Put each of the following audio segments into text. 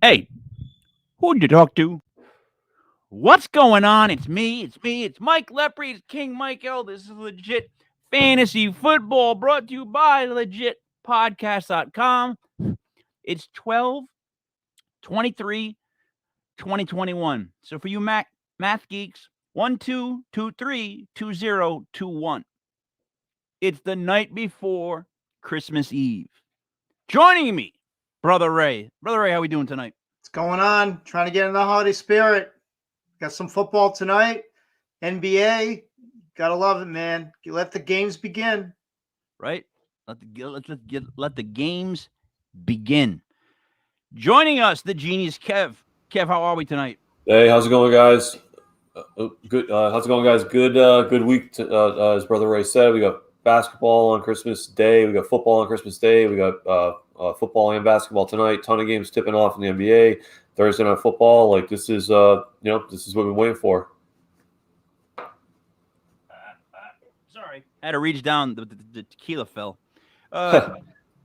Hey, who'd you talk to? What's going on? It's me. It's Mike Lepre. It's King Michael. This is legit fantasy football brought to you by legitpodcast.com. It's 12/23/2021. So for you math geeks, 12232021. It's the night before Christmas Eve. Joining me, Brother Ray. Brother Ray, how we doing tonight? What's going on? Trying to get in the holiday spirit. Got some football tonight. NBA. Gotta love it, man. You let the games begin. Right? Let the games begin. Joining us, the genius Kev. Kev, how are we tonight? Hey, how's it going, guys? Good. How's it going, guys? Good week. As Brother Ray said, we got basketball on Christmas Day. We got football on Christmas Day. We got football and basketball tonight. Ton of games tipping off in the NBA. Thursday night football. Like this is, this is what we've been waiting for. Sorry, I had to reach down. The tequila fell.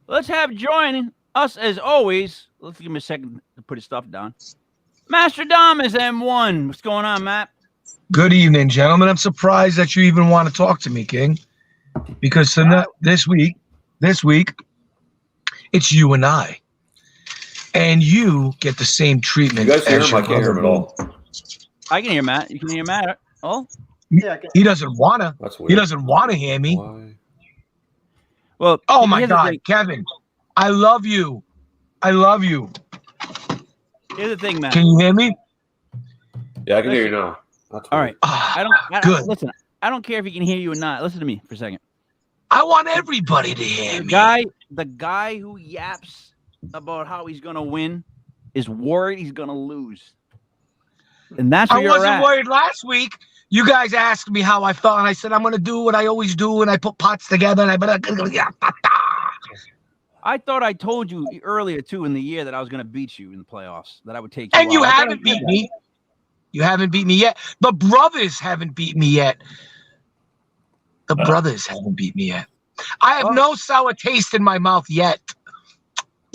Let's have joining us as always. Let's give him a second to put his stuff down. Master Dom is M1. What's going on, Matt? Good evening, gentlemen. I'm surprised that you even want to talk to me, King, because this week, it's you and I, and you get the same treatment. You guys hear as him? I can't hear him at all. I can hear Matt. You can hear Matt. Oh, Yeah. He doesn't wanna. That's weird. He doesn't want to hear me. Why? well. Oh my here's the God, thing. Kevin, I love you. I love you. Here's the thing, Matt. Can you hear me? Yeah, I can hear you now. That's All weird. right. I don't Good. listen. I don't care if he can hear you or not. Listen to me for a second. I want everybody to hear me. The guy who yaps about how he's gonna win is worried he's gonna lose, and that's where I you're wasn't at. worried last week. You guys asked me how I felt, and I said I'm going to do what I always do, and I put pots together, and I thought I told you earlier too in the year that I was gonna beat you in the playoffs. That I would take you. And you out. I thought haven't I beat said that. me. You haven't beat me yet. The brothers haven't beat me yet. The brothers haven't beat me yet. I have no sour taste in my mouth yet.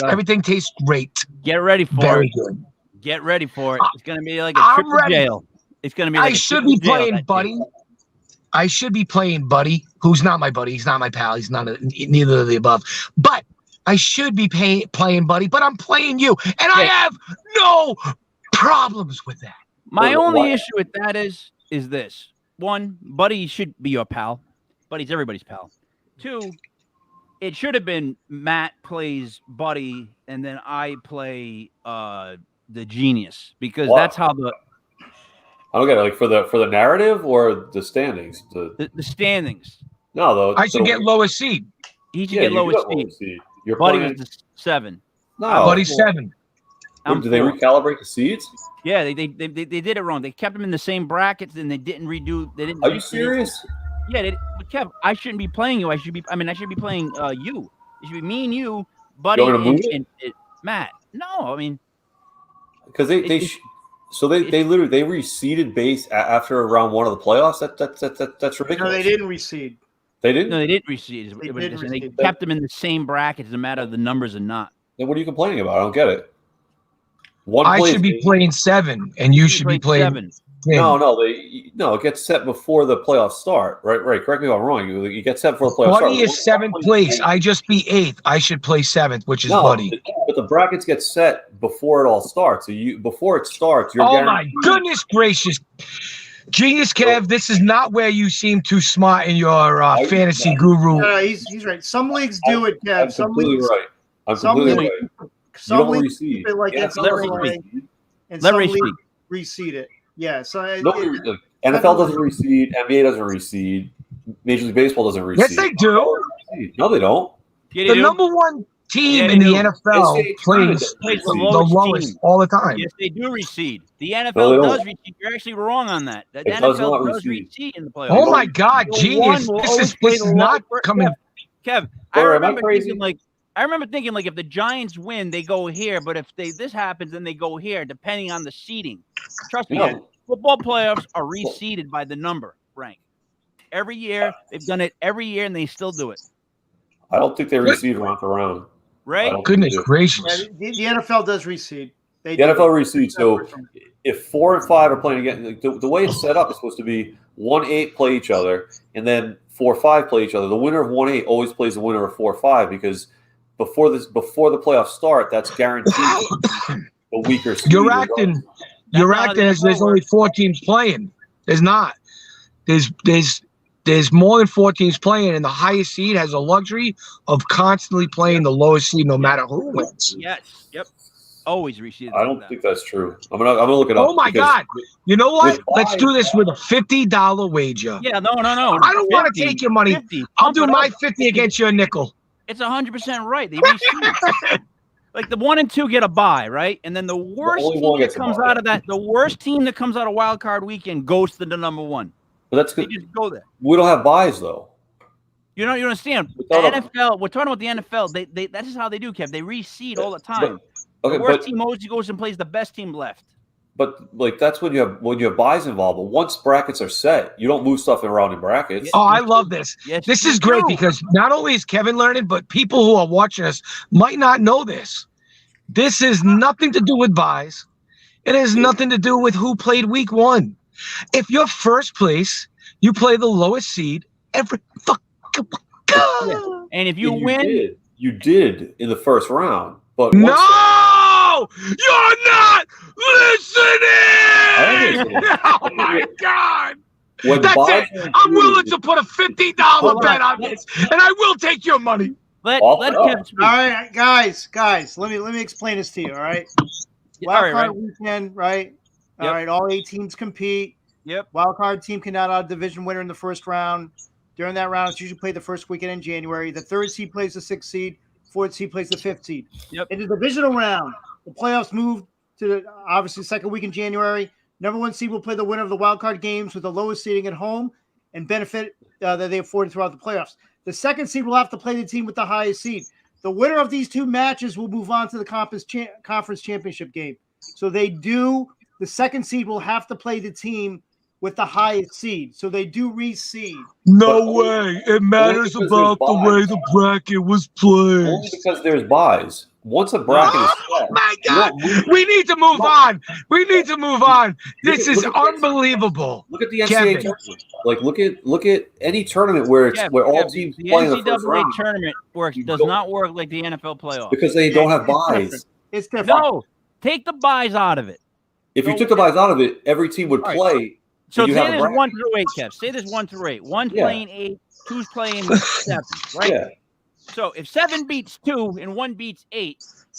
Everything tastes great. Get ready for Very it. good. Get ready for it. It's gonna be like a I'm trip to ready. jail. It's gonna be like I a should trip be to jail playing that day. Buddy. I should be playing Buddy, who's not my buddy. He's not my pal. He's not neither of the above. But I should be playing Buddy, but I'm playing you. And I have no problems with that. My Well, only why- issue with that is this. One, Buddy should be your pal. Buddy's everybody's pal. Two, it should have been Matt plays Buddy and then I play the genius because Why? that's how the I don't get it. Like for the narrative or the standings. the standings. No, though. I should get lowest seed. He should Yeah, get you lowest got seed. lowest seed. You're Buddy playing. was the 7. No, Buddy's 7. I'm Did they 4. recalibrate the seeds? Yeah, they did it wrong. They kept them in the same brackets and they didn't redo. They didn't. Are you serious? Yeah, but Kev, I shouldn't be playing you. I should be playing you. It should be me and you, Buddy, You want to move it? and Matt. No, I mean, Because they literally reseeded base after round 1 of the playoffs. That's ridiculous. No, they didn't reseed. They didn't. no, they didn't reseed. They They, did they reseed. kept them in the same brackets, no matter the numbers or not. Then what are you complaining about? I don't get it. One I plays should be eight. playing 7, and you should be playing 7. 10. No, it gets set before the playoffs start. Right. Correct me if I'm wrong. You get set before the playoffs Buddy start. is 7th place. I just be 8th. I should play 7th, which is Buddy. But the brackets get set before it all starts. So before it starts, you're Oh my guaranteed. goodness gracious. Genius Kev, this is not where you seem too smart in your fantasy guru. No, he's right. Some leagues do it, Kev. I'm Some completely leagues, right. I'm some completely leagues- right. some You don't leagues reseed. keep it like Yeah, it's let only reseed. like, and Let some reseed. leagues reseed it. Yeah, so NFL doesn't reseed. NBA doesn't reseed. Major League Baseball doesn't reseed. Yes, they do. No, they don't. Yeah, The they do. number one team Yeah, in they the do. NFL They say plays Plays the the lowest lowest team. all the time. Yes, they do reseed. The No, NFL they does don't. reseed. You're actually wrong on that. The It does NFL not does reseed. reseed in the playoffs. Oh my God, The genius! one will This always is play this the is not low- coming. Kev, Or am I remember crazy? thinking like if the Giants win, they go here, but if this happens, then they go here, depending on the seeding. Trust me, No. football playoffs are reseeded by the number rank. Every year, they've done it every year, and they still do it. I don't think they reseed round to round. I Right? don't think Goodness they do. gracious! the NFL does reseed. They The do. NFL reseeds. So if 4 and 5 are playing again, like the way it's set up is supposed to be 1-8 play each other, and then 4-5 play each other. The winner of 1-8 always plays the winner of 4-5 because before the playoffs start, that's guaranteed the weaker seed. You're acting as there's only 4 teams playing. There's not. There's more than 4 teams playing, and the highest seed has a luxury of constantly playing the lowest seed no matter who wins. Yes. Yep. Always reseeded. I don't think that's true. I'm gonna look it up. Oh my God! You know what? Let's do this with a $50 wager. Yeah. No. I don't want to take your money. 50. I'll do Pump it my up. 50 against your nickel. It's 100% right. They reseed. Like the 1 and 2 get a bye, right? And then the worst only team one that gets a comes bye. out of that, the worst team that comes out of wild card weekend goes to the number 1. But that's They good. just go there. We don't have buys though. You understand? The Without a- NFL. We're talking about the NFL. They that's just how they do, Kev. They reseed all the time. Okay, The worst but team always goes and plays the best team left. like that's when you have buys involved. But once brackets are set, you don't move stuff around in brackets. Oh, I love this. Yes, This you is great do. because not only is Kevin learning, but people who are watching us might not know this. This has nothing to do with buys. It has nothing to do with who played week 1. If you're first place, you play the lowest seed every fucking Yeah. And if you And win, you did in the first round. But No! once You're not I listening! am listening. Oh my God! when That's buys it. are I'm willing included- to put a $50 Hold bet on. on this, and I will take your money. let Off let it up. Kev speak. All right, guys, let me explain this to you. All right, All wild right, card right. weekend, right? All Yep. right, all 8 teams compete. Yep. Wild card team can knock out a division winner in the first round. During that round, it's usually played the first weekend in January. The 3rd seed plays the 6th seed. 4th seed plays the 5th seed. Yep. In the divisional round, the playoffs move to the obviously second week in January. Number 1 seed will play the winner of the wild card games with the lowest seeding at home and benefit that they afforded throughout the playoffs. The 2nd seed will have to play the team with the highest seed. The winner of these 2 matches will move on to the conference championship game. So they do. The 2nd seed will have to play the team with the highest seed. So they do reseed. No But way. It matters because about there's the way buys. the bracket was only placed. because there's buys. Once a bracket is Oh set, my you God. don't move- We need to move on. We need to move on. This Look is at- unbelievable. Look at the NCAA Kevin. tournament. Like look at any tournament where all teams the play in the first NCAA round tournament You does go- not work like the NFL playoffs. because they don't have buys. It's different. No, take the buys out of it. If you No, took the buys out of it, every team would All right. play. So you say have a there's bracket. 1 through 8, Kev. Say there's 1 through 8. One's Yeah. playing 8, 2's playing 7, right? Yeah. So if 7 beats 2 and 1 beats 8,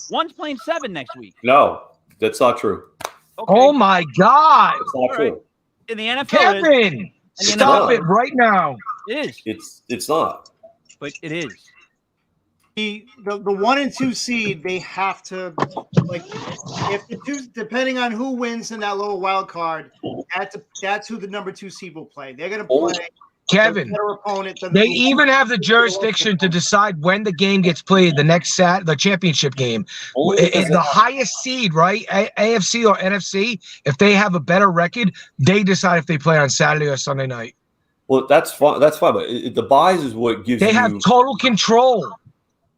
one's playing 7 next week. No, that's not true. Okay. Oh my God. That's not All right. true. In the NFL, it Kevin, And you stop know- it right now. is. It's not. But it is. The 1 and 2 seed, they have to, like, if the 2, depending on who wins in that lower wild card, that's who the number 2 seed will play. They're going to Oh. play Kevin, the better opponent. Than they the- even have the jurisdiction to decide when the game gets played, the championship game. Only because The highest seed, right? AFC or NFC, if they have a better record, they decide if they play on Saturday or Sunday night. well, that's fine. That's fine. But the buys is what gives They you. have total control.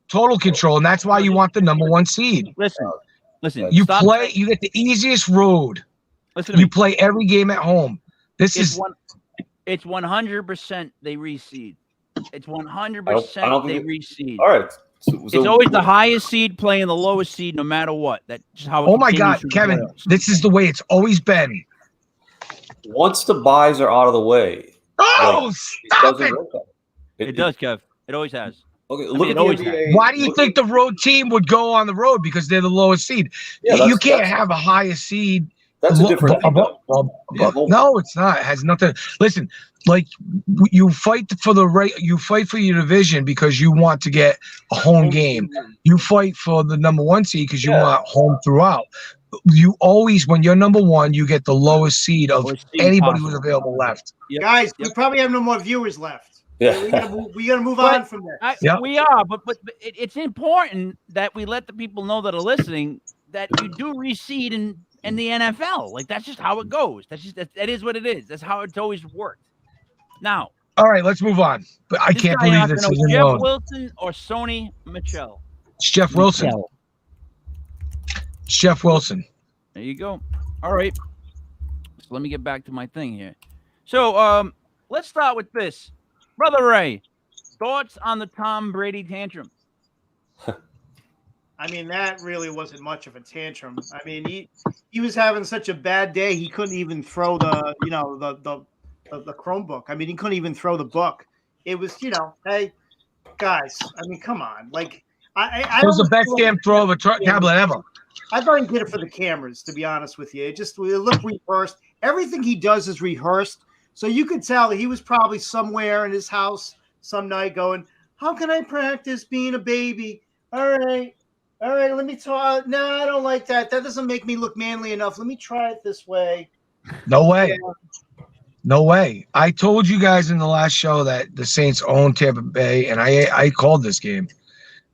Total control. And that's why you want the number 1 seed. Listen. You stop play, saying- you get the easiest road. Listen to You me. play every game at home. This It's is 100% they reseed. It's I 100% don't they think reseed. all right. It's always the highest seed playing the lowest seed, no matter what. That's just how. It oh my continues God, through the Kevin, playoffs. this is the way it's always been. once the buys are out of the way. Oh, it stop doesn't it. work out. It does, Kev. It always has. Okay, mean, look it at the always NBA. Why do you look think the road team would go on the road? Because they're the lowest seed. Yeah, You that's- can't that's- have a highest seed. That's a different thing. though. Yeah, well- No, it's not. It has nothing. Listen, like you fight for you fight for your division because you want to get a home game. You fight for the number 1 seed because you Yeah. want home throughout. You always, when you're number 1, you get the lowest seed of Lowest seed anybody possible. who's available left. Guys, we probably have no more viewers left. Yeah. We gotta move But- on from there. Yeah. We are, but it's important that we let the people know that are listening that you do reseed in the NFL. Like that's just how it goes. That is what it is. That's how it's always worked. Now, All right, let's move on. But I this can't guy believe has to this know is Jeff known. Wilson or Sony Michel. It's Jeff Wilson. Michel. It's Jeff Wilson. There you go. All right. So let me get back to my thing here. So let's start with this. Brother Ray, thoughts on the Tom Brady tantrum? I mean, that really wasn't much of a tantrum. I mean, he was having such a bad day, he couldn't even throw the Chromebook. I mean, he couldn't even throw the book. It was, hey, guys, I mean, come on. Like, It was the best damn throw of a tablet ever. I thought he did it for the cameras, to be honest with you. It looked rehearsed. Everything he does is rehearsed. So you could tell he was probably somewhere in his house some night going, how can I practice being a baby? All right, let me talk. No, I don't like that. That doesn't make me look manly enough. Let me try it this way. No way. Yeah. No way. I told you guys in the last show that the Saints own Tampa Bay, and I called this game.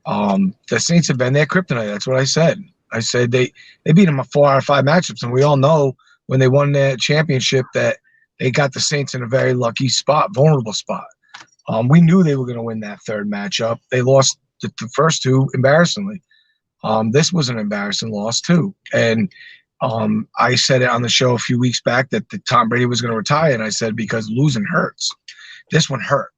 The Saints have been their kryptonite. That's what I said. I said they beat them 4 out of 5 matchups, and we all know when they won their championship that they got the Saints in a very lucky spot, vulnerable spot. We knew they were going to win that third matchup. They lost the first two embarrassingly. This was an embarrassing loss too. And I said it on the show a few weeks back that Tom Brady was going to retire, and I said because losing hurts. This one hurt.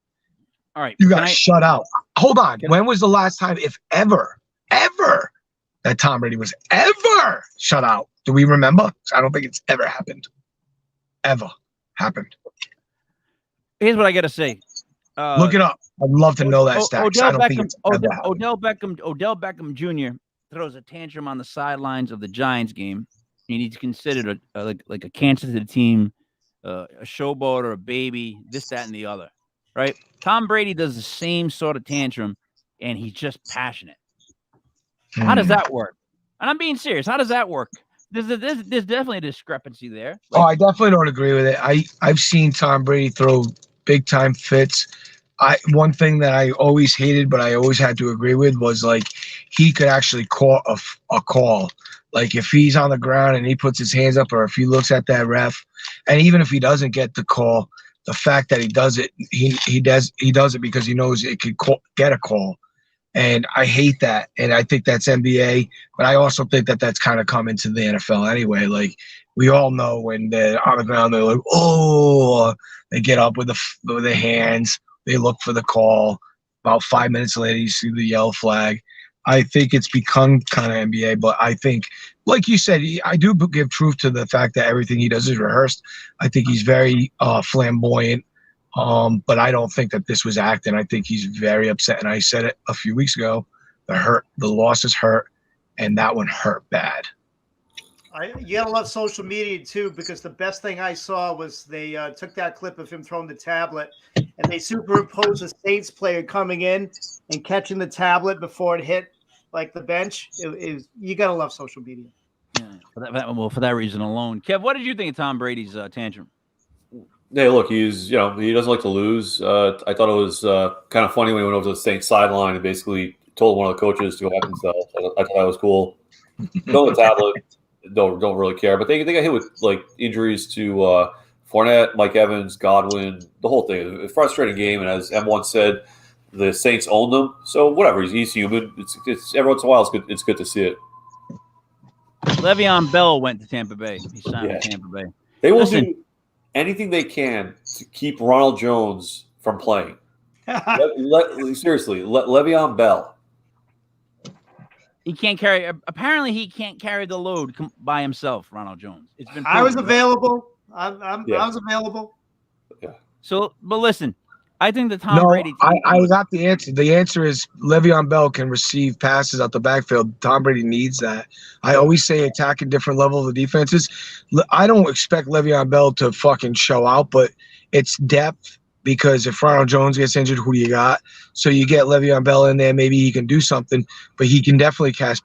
All right. You got shut out. Hold on. When was the last time, if ever, that Tom Brady was ever shut out? Do we remember? I don't think it's ever happened. Ever happened. Here's what I got to say. Look it up. I'd love to know that stat. Odell Beckham Jr. throws a tantrum on the sidelines of the Giants game. And he's considered like a cancer to the team, a showboat or a baby, this, that, and the other. Right? Tom Brady does the same sort of tantrum, and he's just passionate. How does that work? And I'm being serious. How does that work? There's definitely a discrepancy there. I definitely don't agree with it. I've seen Tom Brady throw big time fits. One thing that I always hated, but I always had to agree with, was like he could actually call a call. Like if he's on the ground and he puts his hands up, or if he looks at that ref, and even if he doesn't get the call, the fact that he does it, he does it because he knows it could get a call. And I hate that. And I think that's NBA, but I also think that that's kind of coming to the NFL anyway. Like we all know when they're on the ground, they're like, oh, they get up with their hands. They look for the call. About 5 minutes later, you see the yellow flag. I think it's become kind of NBA, but I think, like you said, I do give truth to the fact that everything he does is rehearsed. I think he's very flamboyant, but I don't think that this was acting. I think he's very upset, and I said it a few weeks ago. The losses hurt, and that one hurt bad. You gotta love social media too, because the best thing I saw was they took that clip of him throwing the tablet, and they superimposed a Saints player coming in and catching the tablet before it hit like the bench. You gotta love social media. Yeah, for that reason alone. Kev, what did you think of Tom Brady's tantrum? Hey, look, he doesn't like to lose. I thought it was kind of funny when he went over to the Saints sideline and basically told one of the coaches to go F himself. I thought that was cool. Go the tablet. Don't really care, but they got hit with like injuries to Fournette, Mike Evans, Godwin, the whole thing. It was a frustrating game, and as M1 said, the Saints owned them. So whatever, he's human. It's every once in a while it's good to see it. Le'Veon Bell went to Tampa Bay. He signed with Tampa Bay. They will do anything they can to keep Ronald Jones from playing. Seriously, Le'Veon Bell. He can't carry. Apparently, he can't carry the load by himself. Ronald Jones. It's been. I was available. I was available. Yeah. So, but listen, I think the Tom Brady. I got the answer. The answer is Le'Veon Bell can receive passes out the backfield. Tom Brady needs that. I always say attack a different level of the defenses. I don't expect Le'Veon Bell to fucking show out, but it's depth. Because if Ronald Jones gets injured, who do you got? So you get Le'Veon Bell in there, maybe he can do something, but he can definitely catch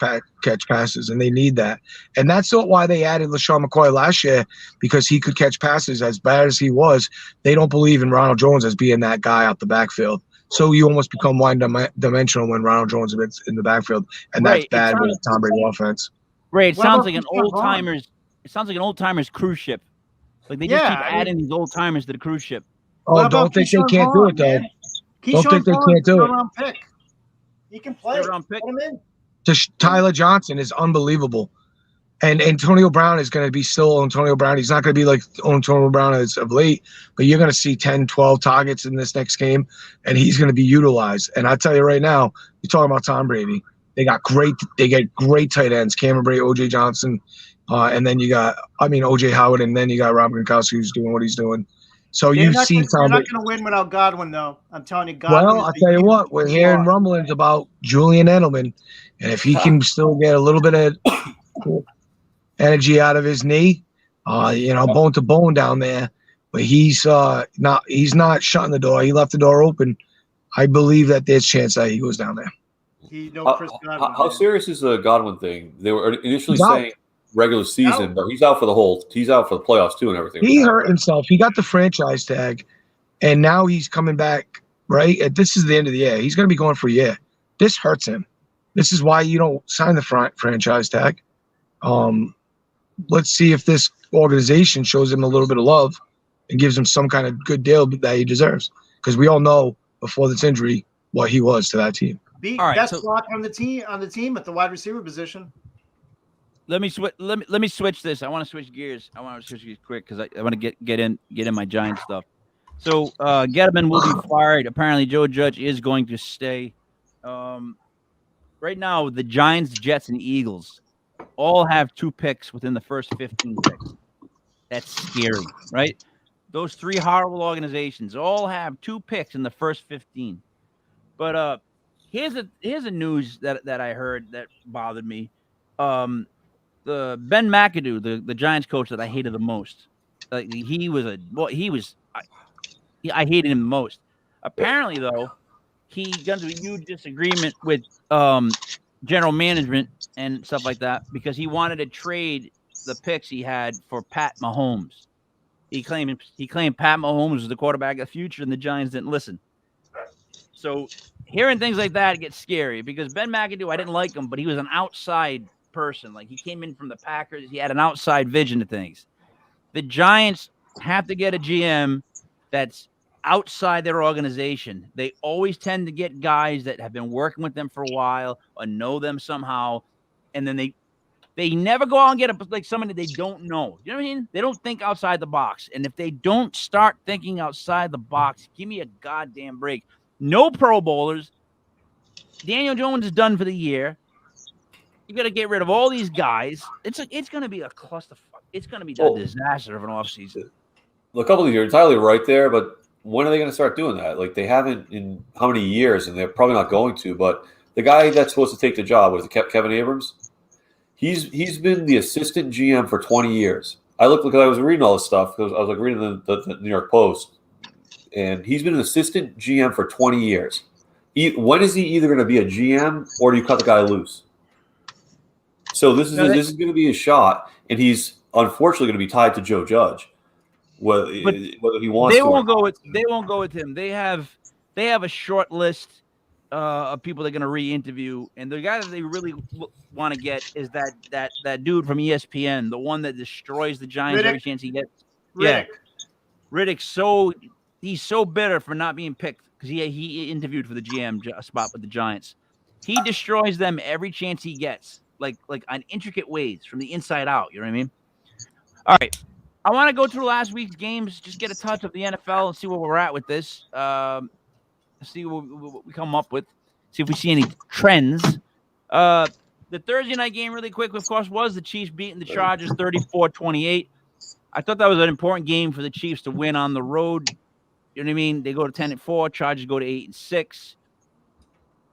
passes, and they need that. And that's why they added LaShawn McCoy last year, because he could catch passes. As bad as he was, they don't believe in Ronald Jones as being that guy out the backfield. So you almost become one-dimensional when Ronald Jones is in the backfield, and that's bad with the Tom Brady offense. Right, it sounds like an old-timers. It sounds like an old-timers cruise ship. Like they just keep adding these old-timers to the cruise ship. Oh, don't think they can't do it, though. Don't think they can't do it. He can play. Put him in. Tyler Johnson is unbelievable. And Antonio Brown is going to be still Antonio Brown. He's not going to be like Antonio Brown as of late, but you're going to see 10, 12 targets in this next game, and he's going to be utilized. And I tell you right now, you're talking about Tom Brady. They get great tight ends, Cameron Brate, O.J. Johnson, and then you got, O.J. Howard, and then you got Rob Gronkowski who's doing what he's doing. So you've seen Tom Brady. They're not going to win without Godwin, though. I'm telling you, Godwin. Well, I'll tell you what, we're hearing rumblings about Julian Edelman, and if he can still get a little bit of energy out of his knee, bone to bone down there, but he's not shutting the door. He left the door open. I believe that there's a chance that he goes down there. Chris Godwin, how serious is the Godwin thing? They were initially saying regular season, but he's out for the playoffs too and everything. He hurt himself. He got the franchise tag, and now he's coming back, right? This is the end of the year. He's going to be going for a year. This hurts him. This is why you don't sign the franchise tag. Let's see if this organization shows him a little bit of love and gives him some kind of good deal that he deserves. Because we all know before this injury what he was to that team. Best block on the team at the wide receiver position. Let me switch this. I want to switch gears. I want to switch gears quick because I want to get in my Giant stuff. So Gettleman will be fired. Apparently, Joe Judge is going to stay. Right now, the Giants, Jets, and Eagles all have 2 picks within the first 15 picks. That's scary, right? Those 3 horrible organizations all have 2 picks in the first 15. But here's a news that I heard that bothered me. The Ben McAdoo, the Giants coach that I hated the most. I hated him the most. Apparently, though, he got into a huge disagreement with general management and stuff like that because he wanted to trade the picks he had for Pat Mahomes. He claimed Pat Mahomes was the quarterback of the future, and the Giants didn't listen. So hearing things like that gets scary because Ben McAdoo, I didn't like him, but he was an outside person. Like, he came in from the Packers. He had an outside vision of things. The Giants have to get a GM that's outside their organization. They always tend to get guys that have been working with them for a while or know them somehow, and then they never go out and get somebody they don't know. You know what I mean? They don't think outside the box. And if they don't start thinking outside the box, give me a goddamn break. No Pro Bowlers. Daniel Jones is done for the year. You got to get rid of all these guys. It's going to be a clusterfuck. It's going to be a disaster of an offseason. A couple of years, you're entirely right there, but when are they going to start doing that? Like, they haven't in how many years, and they're probably not going to. But the guy that's supposed to take the job was Kevin Abrams. He's been the assistant GM for 20 years. I was reading all this stuff because I was reading the New York Post, and he's been an assistant GM for 20 years. When is he either going to be a GM or do you cut the guy loose? So this is going to be a shot, and he's unfortunately going to be tied to Joe Judge. Whether he wants they to. They won't go with him. They have a short list of people they're going to re-interview, and the guy that they really want to get is that dude from ESPN, the one that destroys the Giants every chance he gets. Riddick. Yeah, Riddick's he's so bitter for not being picked because he interviewed for the GM spot with the Giants. He destroys them every chance he gets, like on intricate ways from the inside out. You know what I mean? All right. I want to go through last week's games, just get a touch of the NFL and see where we're at with this. See what we come up with. See if we see any trends. The Thursday night game, really quick, of course, was the Chiefs beating the Chargers 34-28. I thought that was an important game for the Chiefs to win on the road. You know what I mean? They go to 10-4. Chargers go to 8-6.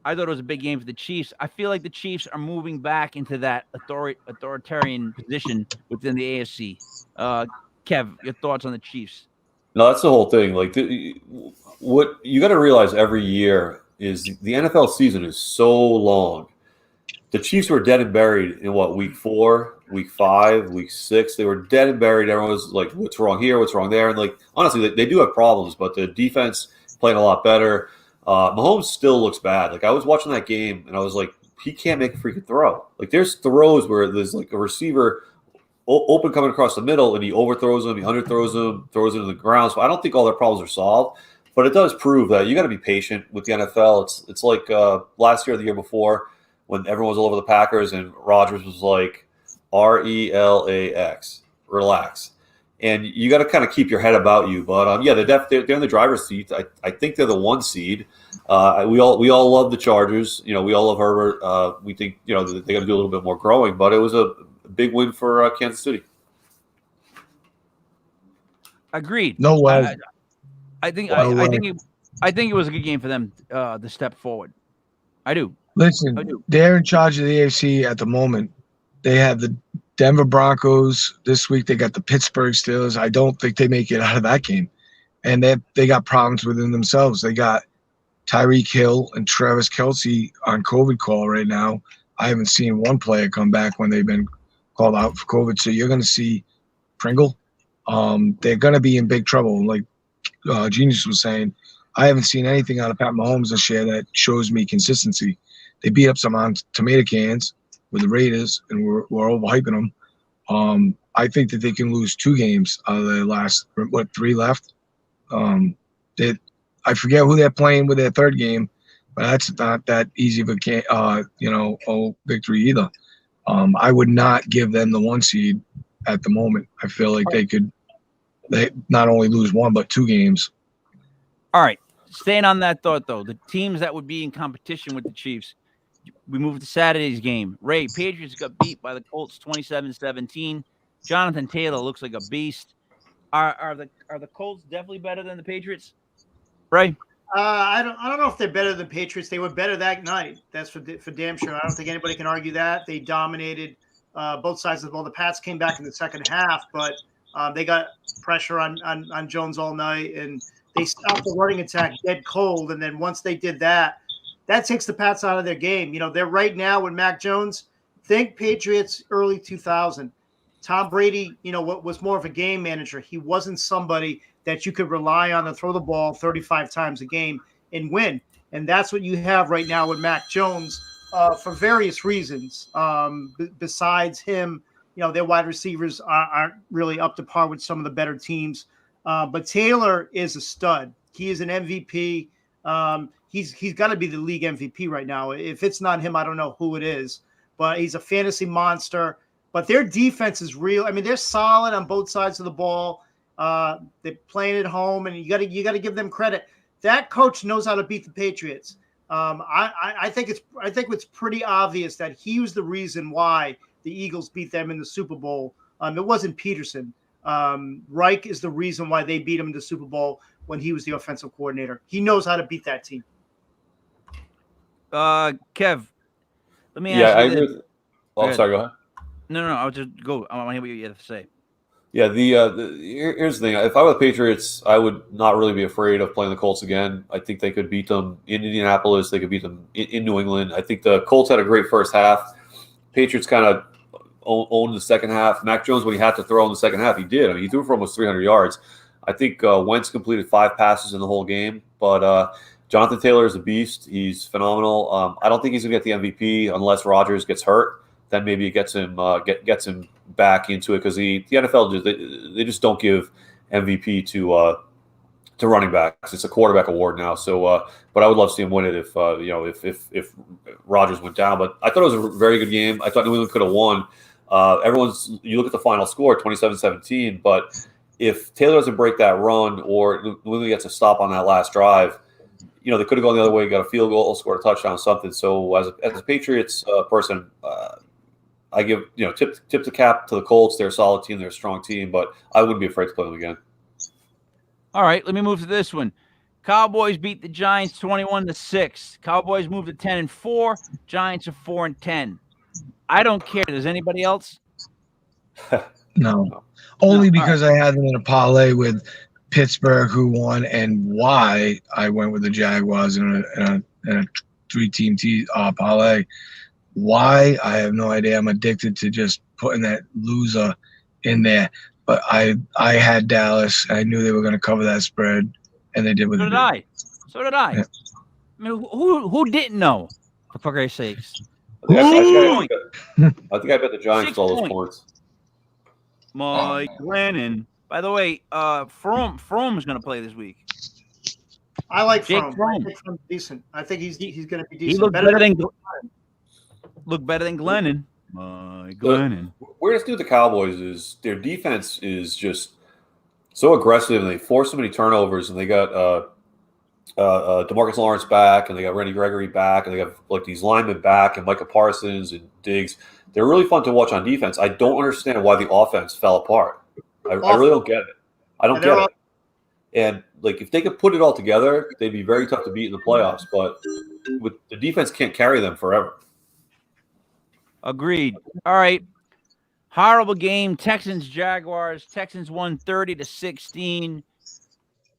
I thought it was a big game for the Chiefs. I feel like the Chiefs are moving back into that authoritarian position within the AFC. Kev, your thoughts on the Chiefs? No, that's the whole thing. Like, what you got to realize every year is the NFL season is so long. The Chiefs were dead and buried in week 4, week 5, week 6. They were dead and buried. Everyone was like, "What's wrong here? What's wrong there?" And honestly, they do have problems, but the defense playing a lot better. Mahomes still looks bad. Like, I was watching that game and I was like, he can't make a freaking throw. Like, there's throws where there's like a receiver open coming across the middle and he overthrows him, he underthrows him, throws it in the ground. So I don't think all their problems are solved, but it does prove that you got to be patient with the NFL. It's like last year or the year before when everyone was all over the Packers and Rodgers was like, RELAX. Relax. And you got to kind of keep your head about you. But yeah, they're in the driver's seat. I think they're the 1 seed. We all love the Chargers. We all love Herbert. We think they got to do a little bit more growing. But it was a big win for Kansas City. Agreed. No way. I think No way. I think it was a good game for them to step forward. I do. Listen, they're in charge of the AFC at the moment. They have the Denver Broncos this week. They got the Pittsburgh Steelers. I don't think they make it out of that game. And they got problems within themselves. They got Tyreek Hill and Travis Kelce on COVID call right now. I haven't seen one player come back when they've been called out for COVID. So you're going to see Pringle. They're going to be in big trouble. Like Genius was saying, I haven't seen anything out of Pat Mahomes this year that shows me consistency. They beat up some on tomato cans with the Raiders, and we're overhyping them. I think that they can lose 2 games out of their last 3 left. I forget who they're playing with their 3rd game, but that's not that easy of a victory either. I would not give them the 1 seed at the moment. I feel like they not only lose 1 but 2 games. All right. Staying on that thought, though, the teams that would be in competition with the Chiefs, we moved to Saturday's game. Ray, Patriots got beat by the Colts 27-17. Jonathan Taylor looks like a beast. Are the Colts definitely better than the Patriots? Ray? I don't know if they're better than Patriots. They were better that night. That's for damn sure. I don't think anybody can argue that. They dominated both sides of the ball. The Pats came back in the second half, but they got pressure on Jones all night, and they stopped the running attack dead cold. And then once they did that, that takes the Pats out of their game. They're right now with Mac Jones. Think Patriots early 2000. Tom Brady, what was more of a game manager. He wasn't somebody that you could rely on to throw the ball 35 times a game and win. And that's what you have right now with Mac Jones for various reasons. Besides him, their wide receivers aren't really up to par with some of the better teams. But Taylor is a stud. He is an MVP. He's got to be the league MVP right now. If it's not him, I don't know who it is. But he's a fantasy monster. But their defense is real. I mean, they're solid on both sides of the ball. They're playing at home, and you got to give them credit. That coach knows how to beat the Patriots. I think it's pretty obvious that he was the reason why the Eagles beat them in the Super Bowl. It wasn't Peterson. Reich is the reason why they beat him in the Super Bowl when he was the offensive coordinator. He knows how to beat that team. Kev, let me ask Yeah, I you agree. this. Sorry, go ahead. No, I'll just go. I want to hear what you have to say. Yeah, here's the thing. If I were the Patriots, I would not really be afraid of playing the Colts again. I think they could beat them in Indianapolis. They could beat them in New England. I think the Colts had a great first half. Patriots kind of owned the second half. Mac Jones, when he had to throw in the second half, he did. I mean, he threw for almost 300 yards. I think Wentz completed 5 passes in the whole game. But Jonathan Taylor is a beast. He's phenomenal. I don't think he's going to get the MVP unless Rodgers gets hurt. Then maybe it gets him back into it, because the NFL they just don't give MVP to running backs. It's a quarterback award now. So, but I would love to see him win it if Rodgers went down. But I thought it was a very good game. I thought New England could have won. You look at the final score, 27-17. But if Taylor doesn't break that run, or New England gets a stop on that last drive, they could have gone the other way, got a field goal, scored a touchdown, something. So as a Patriots person, I give tip the cap to the Colts. They're a solid team. They're a strong team, but I wouldn't be afraid to play them again. All right, let me move to this one. Cowboys beat the Giants 21-6. Cowboys moved to 10-4. Giants are 4-10. I don't care. Does anybody else? No. Only because I had them in a parlay with Pittsburgh, who won, and why I went with the Jaguars in a 3-team parlay. Why? I have no idea. I'm addicted to just putting that loser in there. But I had Dallas. I knew they were going to cover that spread, and they did what they did. So did I. Yeah. I mean, who didn't know? For Christ's sakes. I think I bet the Giants 6 all those points. points. Mike Lennon. By the way, Fromm is going to play this week. I like Jake Fromm. Fromm. I think Fromm's decent. I think he's going to be decent. He looked better than Glennon. Mike Glennon. Weirdest thing with the Cowboys is their defense is just so aggressive, and they force so many turnovers, and they got DeMarcus Lawrence back, and they got Randy Gregory back, and they got like these linemen back, and Micah Parsons and Diggs. They're really fun to watch on defense. I don't understand why the offense fell apart. I really don't get it. I don't get it. And like if they could put it all together, they'd be very tough to beat in the playoffs. But with the defense can't carry them forever. Agreed. All right. Horrible game. Texans Jaguars. Texans won 30-16.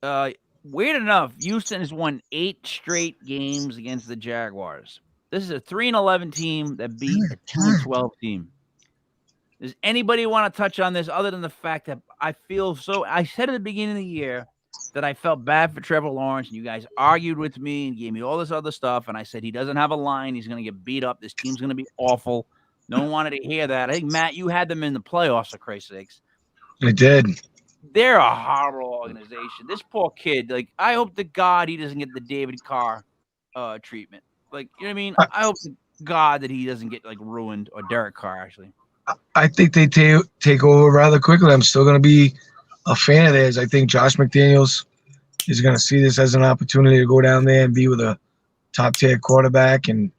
Weird enough, Houston has won 8 straight games against the Jaguars. This is a 3-11 team that beat a 2-12 team. Does anybody want to touch on this other than the fact that I said at the beginning of the year that I felt bad for Trevor Lawrence, and you guys argued with me and gave me all this other stuff, and I said he doesn't have a line. He's going to get beat up. This team's going to be awful. No one wanted to hear that. I think, Matt, you had them in the playoffs, for Christ's sakes. I did. They're a horrible organization. This poor kid, like, I hope to God he doesn't get the David Carr treatment. Like, you know what I mean? I hope to God that he doesn't get, like, ruined, or Derek Carr, actually. I think they take over rather quickly. I'm still going to be a fan of theirs. I think Josh McDaniels is going to see this as an opportunity to go down there and be with a top-tier quarterback and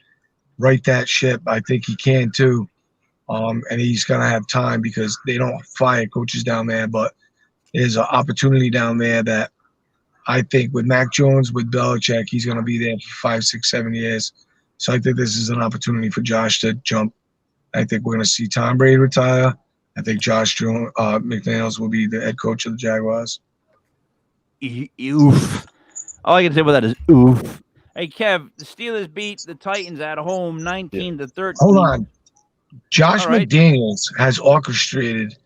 right that ship. I think he can too. And he's going to have time because they don't fire coaches down there, but there's an opportunity down there that I think with Mac Jones, with Belichick, he's going to be there for 5, 6, 7 years. So I think this is an opportunity for Josh to jump. I think we're going to see Tom Brady retire. I think Josh McDaniels will be the head coach of the Jaguars. Oof. All I can say about that is oof. Hey, Kev, the Steelers beat the Titans at home 19-13. Hold on. Josh McDaniels has orchestrated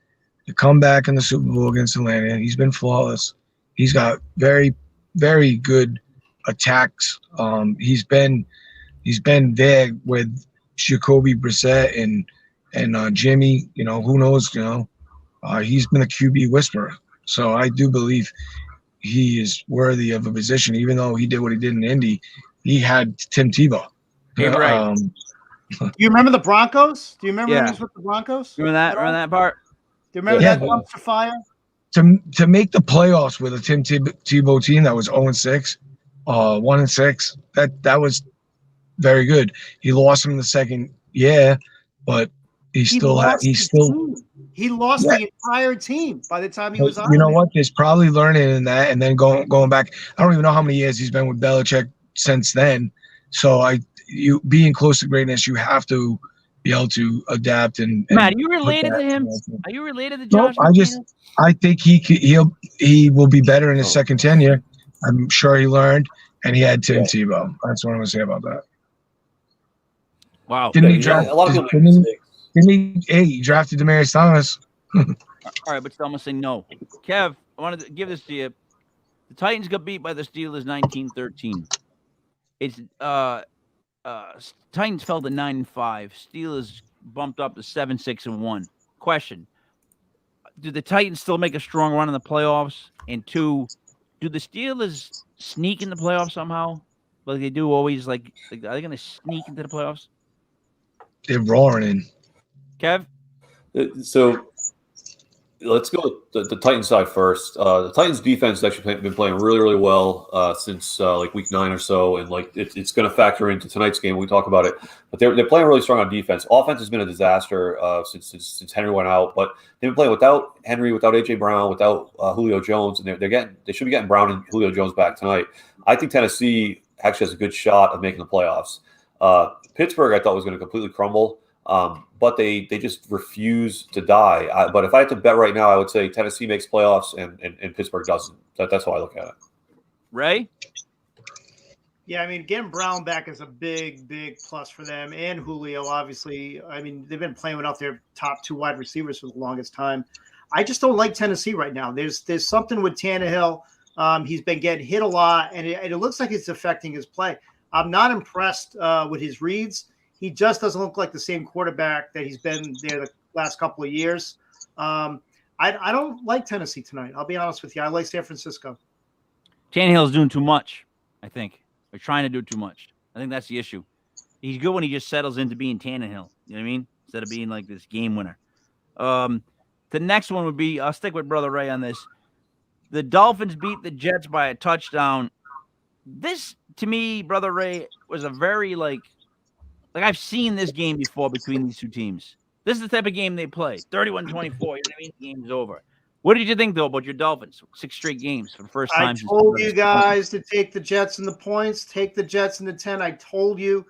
the comeback in the Super Bowl against Atlanta. He's been flawless. He's got very, very good attacks. He's been there with Jacoby Brissett and Jimmy. You know, who knows? He's been a QB whisperer. So I do believe he is worthy of a position, even though he did what he did in Indy. He had Tim Tebow. Right. Do you remember the Broncos? Do you remember when he was with the Broncos? Remember that part? Do you remember that dumpster fire? To make the playoffs with a Tim Tebow team that was 0-6, 1-6, that was very good. He lost him in the second year, but he lost the entire team by the time he was on. You know what? There's probably learning in that, and then going back. I don't even know how many years he's been with Belichick since then. So you being close to greatness, you have to be able to adapt. And Matt, are you related to him? Are you related to Josh? No, I think he will be better in his second tenure. I'm sure he learned, and he had Tim Tebow. That's what I'm going to say about that. Wow. Didn't he draft a lot of people make mistakes? He drafted Demaryius Thomas. All right, but still, I'm going to say no. Kev, I wanted to give this to you. The Titans got beat by the Steelers 19-13. It's Titans fell to 9-5. Steelers bumped up to 7-6-1. Question: do the Titans still make a strong run in the playoffs? And 2, do the Steelers sneak in the playoffs somehow? Like they do always. Like are they going to sneak into the playoffs? They're roaring in. Kev? So let's go with the Titans side first. The Titans defense has actually been playing really, really well since like week 9 or so, and like it's going to factor into tonight's game when we talk about it. But they're playing really strong on defense. Offense has been a disaster since Henry went out, but they've been playing without Henry, without AJ Brown, without Julio Jones, and they should be getting Brown and Julio Jones back tonight. I think Tennessee actually has a good shot of making the playoffs. Pittsburgh, I thought, was going to completely crumble, but they just refuse to die. But if I had to bet right now, I would say Tennessee makes playoffs and Pittsburgh doesn't. That's how I look at it. Ray? Yeah, I mean, getting Brown back is a big, big plus for them. And Julio, obviously. I mean, they've been playing without their top 2 wide receivers for the longest time. I just don't like Tennessee right now. There's something with Tannehill. He's been getting hit a lot, and it looks like it's affecting his play. I'm not impressed with his reads. He just doesn't look like the same quarterback that he's been there the last couple of years. I don't like Tennessee tonight. I'll be honest with you. I like San Francisco. Tannehill's doing too much, I think. They're trying to do too much. I think that's the issue. He's good when he just settles into being Tannehill. You know what I mean? instead of being like this game winner. The next one would be, I'll stick with Brother Ray on this. The Dolphins beat the Jets by a touchdown. This, to me, Brother Ray, was a very, like I've seen this game before between these two teams. This is the type of game they play. 31-24, you know what I mean? Game's over. What did you think, though, about your Dolphins? 6 straight games for the first time. I told you guys to take the Jets and the points. Take the Jets and the 10. I told you.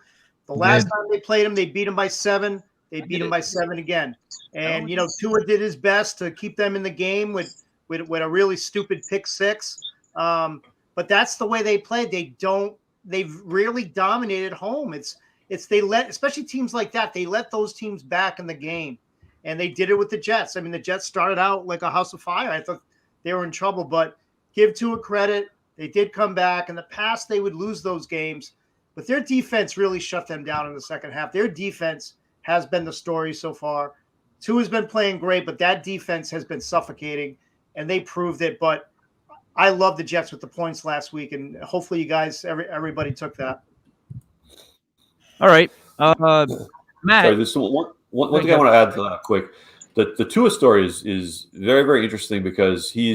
The last time they played them, they beat them by 7. They beat them by 7 again. And, Tua did his best to keep them in the game with a really stupid pick 6. But that's the way they played. They've really dominated home. They let, especially teams like that, they let those teams back in the game. And they did it with the Jets. I mean, the Jets started out like a house of fire. I thought they were in trouble, but give Tua credit. They did come back. In the past, they would lose those games, but their defense really shut them down in the second half. Their defense has been the story so far. Tua's been playing great, but that defense has been suffocating, and they proved it. But I love the Jets with the points last week, and hopefully you guys, everybody took that. All right. Matt. Sorry, this one thing I want to add to that quick. The Tua story is very, very interesting because he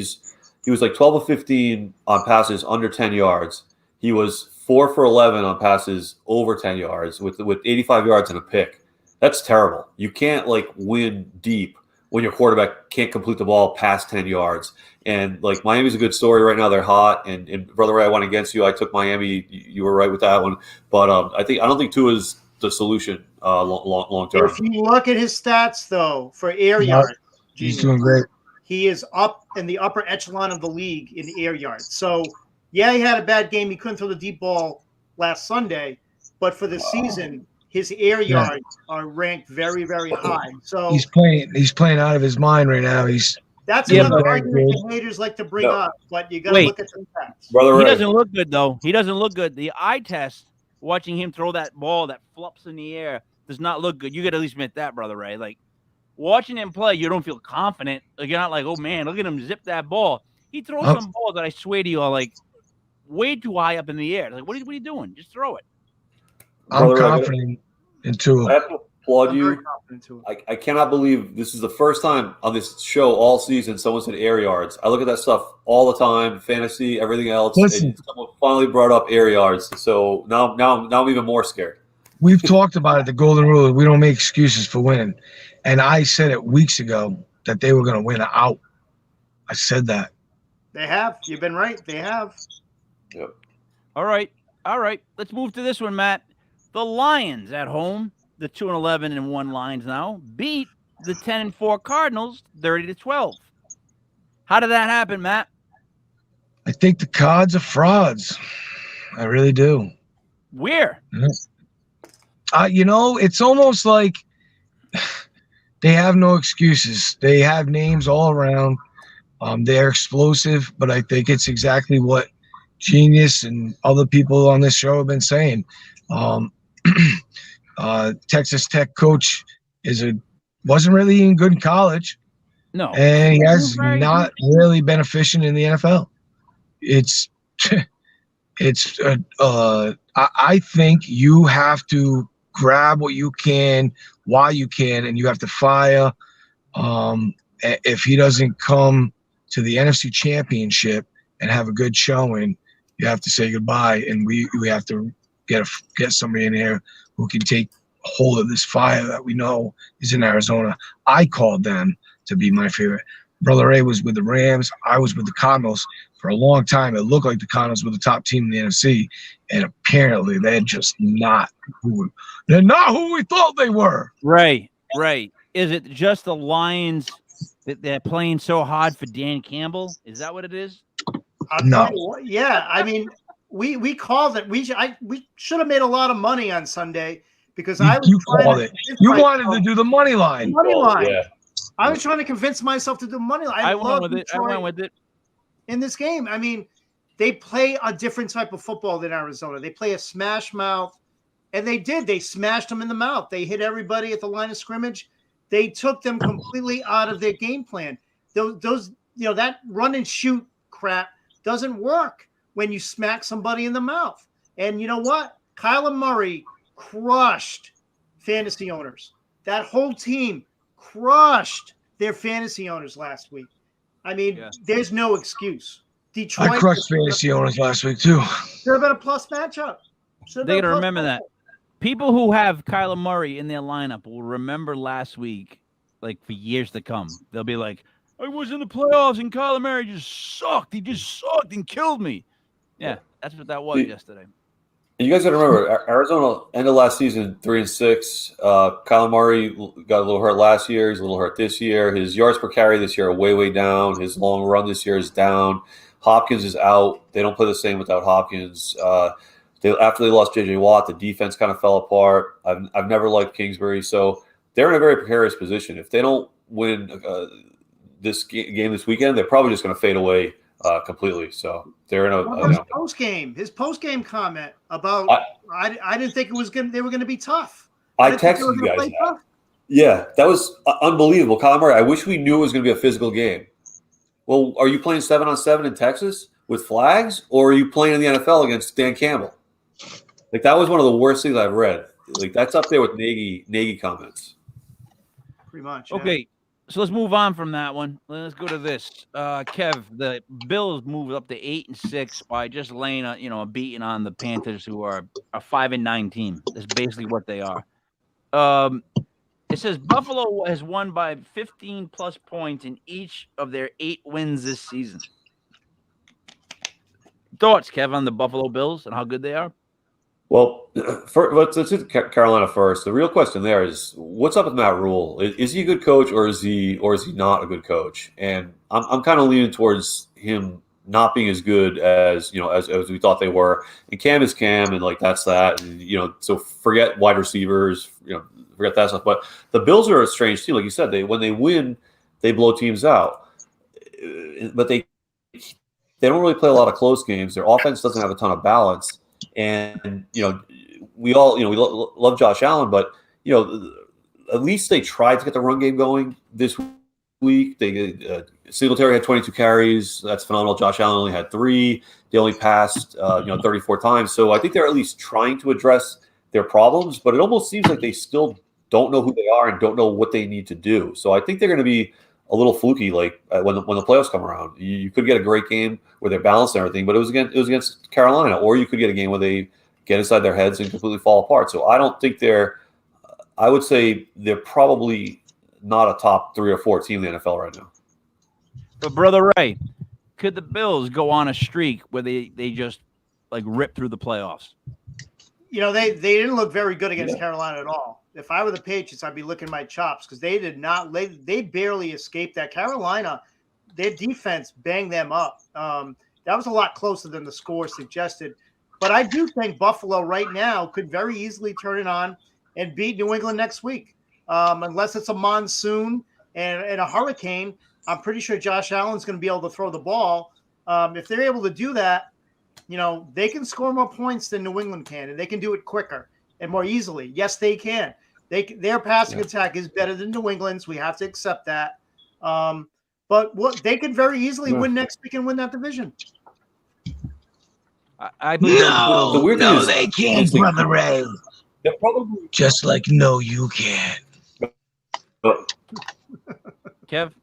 was like 12 of 15 on passes under 10 yards. He was 4 for 11 on passes over 10 yards with 85 yards and a pick. That's terrible. You can't win deep when your quarterback can't complete the ball past 10 yards. And Miami's a good story right now. They're hot. And Brother Ray, I went against you. I took Miami. You were right with that one. But I don't think Tua's the solution long term. If you look at his stats, though, for air yards, he's doing great. He is up in the upper echelon of the league in air yards. So, yeah, he had a bad game. He couldn't throw the deep ball last Sunday. But for the season, his air yards are ranked very, very high. So he's playing out of his mind right now. That's another argument the haters like to bring up, but you got to look at the facts. He doesn't look good, though. He doesn't look good. The eye test, watching him throw that ball that flops in the air, does not look good. You got to at least admit that, Brother Ray. Watching him play, you don't feel confident. You're not like, oh, man, look at him zip that ball. He throws some balls that I swear to you are way too high up in the air. What are you doing? Just throw it. I'm confident in Tua. I have to applaud you. I cannot believe this is the first time on this show all season someone said air yards. I look at that stuff all the time, fantasy, everything else. Listen, and someone finally brought up air yards. So now I'm even more scared. We've talked about it, the golden rule. We don't make excuses for winning. And I said it weeks ago that they were going to win out. I said that. They have. You've been right. They have. Yep. All right. Let's move to this one, Matt. The Lions at home, the 2-11-1 Lions now, beat the 10-4 Cardinals 30-12. How did that happen, Matt? I think the Cards are frauds. I really do. Where? It's almost like they have no excuses. They have names all around. They're explosive, but I think it's exactly what Genius and other people on this show have been saying. Texas Tech coach wasn't really even good in college. No. And he has not really been efficient in the NFL. I think you have to grab what you can while you can, and you have to fire. If he doesn't come to the NFC Championship and have a good showing, you have to say goodbye, and we have to get somebody in here who can take hold of this fire that we know is in Arizona. I called them to be my favorite. Brother Ray was with the Rams. I was with the Cardinals. For a long time, it looked like the Cardinals were the top team in the NFC, and apparently they're just not who we thought they were. Right. Is it just the Lions that they're playing so hard for Dan Campbell? Is that what it is? No. Yeah, I mean, we called it. We should have made a lot of money on Sunday because you called it. You wanted to do the money line. Yeah. I was trying to convince myself to do money line. I went with it. In this game, I mean, they play a different type of football than Arizona. They play a smash mouth, and they did. They smashed them in the mouth. They hit everybody at the line of scrimmage. They took them completely out of their game plan. Those that run and shoot crap doesn't work when you smack somebody in the mouth. And you know what? Kyler Murray crushed fantasy owners. that whole team crushed their fantasy owners last week. I mean, there's no excuse. Detroit. I crushed fantasy owners last week too. Should have been a plus matchup. They gotta remember that. People who have Kyler Murray in their lineup will remember last week, like for years to come. They'll be like, I was in the playoffs and Kyler Murray just sucked. He just sucked and killed me. Yeah, that's what that was yesterday. You guys got to remember, Arizona ended last season 3-6. Kyler Murray got a little hurt last year. He's a little hurt this year. His yards per carry this year are way down. His long run this year is down. Hopkins is out. They don't play the same without Hopkins. After they lost J.J. Watt, the defense kind of fell apart. I've never liked Kingsbury. So they're in a very precarious position. If they don't win this game this weekend, they're probably just going to fade away completely. So they're in his post game comment about I didn't think they were going to be tough. I texted you guys that. Yeah, that was unbelievable. Kyler Murray, I wish we knew it was going to be a physical game. Well, are you playing 7-on-7 in Texas with flags, or are you playing in the NFL against Dan Campbell? Like, that was one of the worst things I've read. Like, that's up there with Nagy comments. Pretty much. Okay, so let's move on from that one. Let's go to this. Kev, the Bills moved up to 8-6 by just laying a beating on the Panthers, who are a 5-9 team. That's basically what they are. It says Buffalo has won by 15 plus points in each of their 8 wins this season. Thoughts, Kev, on the Buffalo Bills and how good they are? Well, let's do Carolina first. The real question there is, what's up with Matt Rule? Is he a good coach, or is he not a good coach? And I'm kind of leaning towards him not being as good as as we thought they were. And Cam is Cam, and like that's that. And, so forget wide receivers, forget that stuff. But the Bills are a strange team, like you said. When they win, they blow teams out, but they don't really play a lot of close games. Their offense doesn't have a ton of balance. And we love Josh Allen, but at least they tried to get the run game going this week. Singletary had 22 carries. That's phenomenal. Josh Allen only had 3. They only passed 34 times. So I think they're at least trying to address their problems, but it almost seems like they still don't know who they are and don't know what they need to do. So I think they're going to be a little fluky, like when the playoffs come around. You could get a great game where they're balanced and everything, but it was against Carolina, or you could get a game where they get inside their heads and completely fall apart. So I don't think I would say they're probably not a top 3 or 4 team in the NFL right now. But Brother Ray, could the Bills go on a streak where they just like rip through the playoffs? They didn't look very good against Carolina at all. If I were the Patriots, I'd be licking my chops because they did not. They barely escaped that. Carolina, their defense banged them up. That was a lot closer than the score suggested. But I do think Buffalo right now could very easily turn it on and beat New England next week, unless it's a monsoon and a hurricane. I'm pretty sure Josh Allen's going to be able to throw the ball. If they're able to do that, they can score more points than New England can, and they can do it quicker and more easily. Yes, they can. Their passing attack is better than New England's. We have to accept that. But they could very easily win next week and win that division. I believe the weird thing is, they can't, Brother Ray. Probably just like no, you can't. Kev,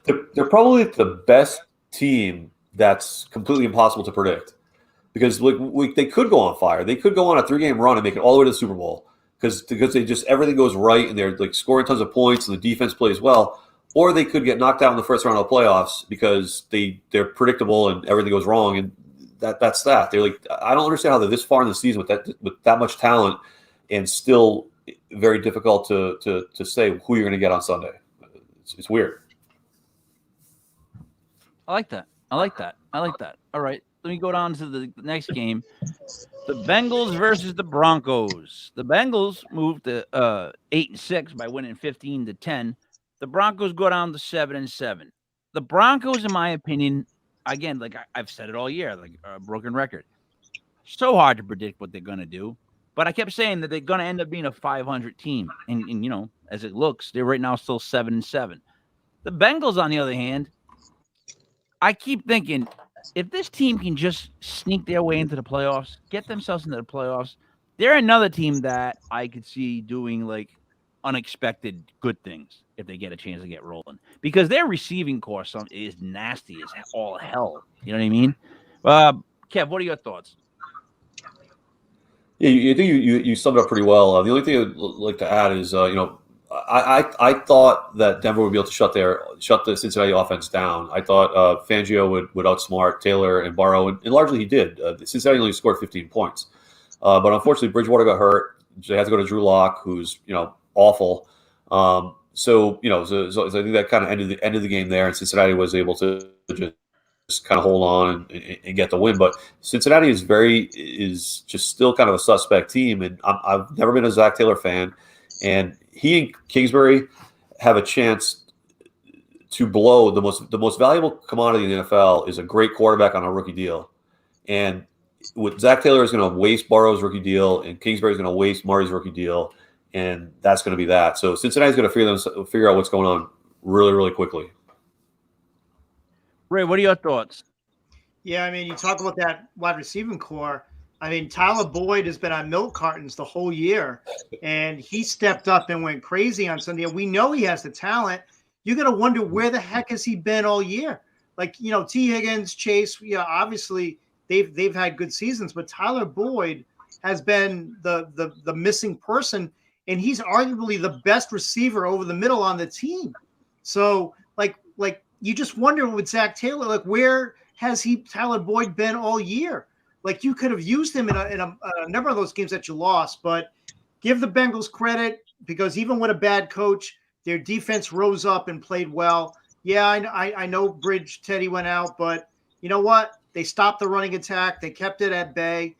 they're probably the best team that's completely impossible to predict, because they could go on fire. They could go on a 3-game run and make it all the way to the Super Bowl because they just everything goes right and they're like scoring tons of points and the defense plays well. Or they could get knocked out in the first round of the playoffs because they're predictable and everything goes wrong, and that's that. They're like, I don't understand how they're this far in the season with that much talent and still very difficult to say who you're going to get on Sunday. It's weird. I like that. All right, let me go down to the next game. The Bengals versus the Broncos. The Bengals moved to 8-6 by winning 15-10. The Broncos go down to 7-7. The Broncos, in my opinion, again, like I've said it all year, like a broken record. So hard to predict what they're going to do. But I kept saying that they're going to end up being a 500 team. And as it looks, they're right now still 7-7. The Bengals, on the other hand, I keep thinking, if this team can just sneak their way into the playoffs, get themselves into the playoffs, they're another team that I could see doing like unexpected good things if they get a chance to get rolling, because their receiving core is nasty as all hell. You know what I mean? Kev, what are your thoughts? Yeah, I think you summed it up pretty well. The only thing I would like to add is, I thought that Denver would be able to shut the Cincinnati offense down. I thought Fangio would outsmart Taylor and Burrow, and largely he did. Cincinnati only scored 15 points, but unfortunately Bridgewater got hurt. They had to go to Drew Lock, who's awful. So I think that kind of ended the game there, and Cincinnati was able to just kind of hold on and get the win. But Cincinnati is just still kind of a suspect team, and I've never been a Zach Taylor fan, and he and Kingsbury have a chance to blow the most valuable commodity in the NFL is a great quarterback on a rookie deal, and with Zach Taylor is going to waste Burrow's rookie deal, and Kingsbury is going to waste Murray's rookie deal, and that's going to be that. So Cincinnati's going to figure out what's going on really, really quickly. Ray, what are your thoughts? Yeah, I mean, you talk about that wide receiving core. I mean, Tyler Boyd has been on milk cartons the whole year, and he stepped up and went crazy on Sunday. We know he has the talent. You're going to wonder where the heck has he been all year? Like, T. Higgins, Chase, obviously they've had good seasons, but Tyler Boyd has been the missing person, and he's arguably the best receiver over the middle on the team. So, like you just wonder with Zach Taylor, like, where has Tyler Boyd been all year? Like, you could have used him in a number of those games that you lost, but give the Bengals credit, because even with a bad coach, their defense rose up and played well. Yeah, I know Teddy went out, but you know what? They stopped the running attack. They kept it at bay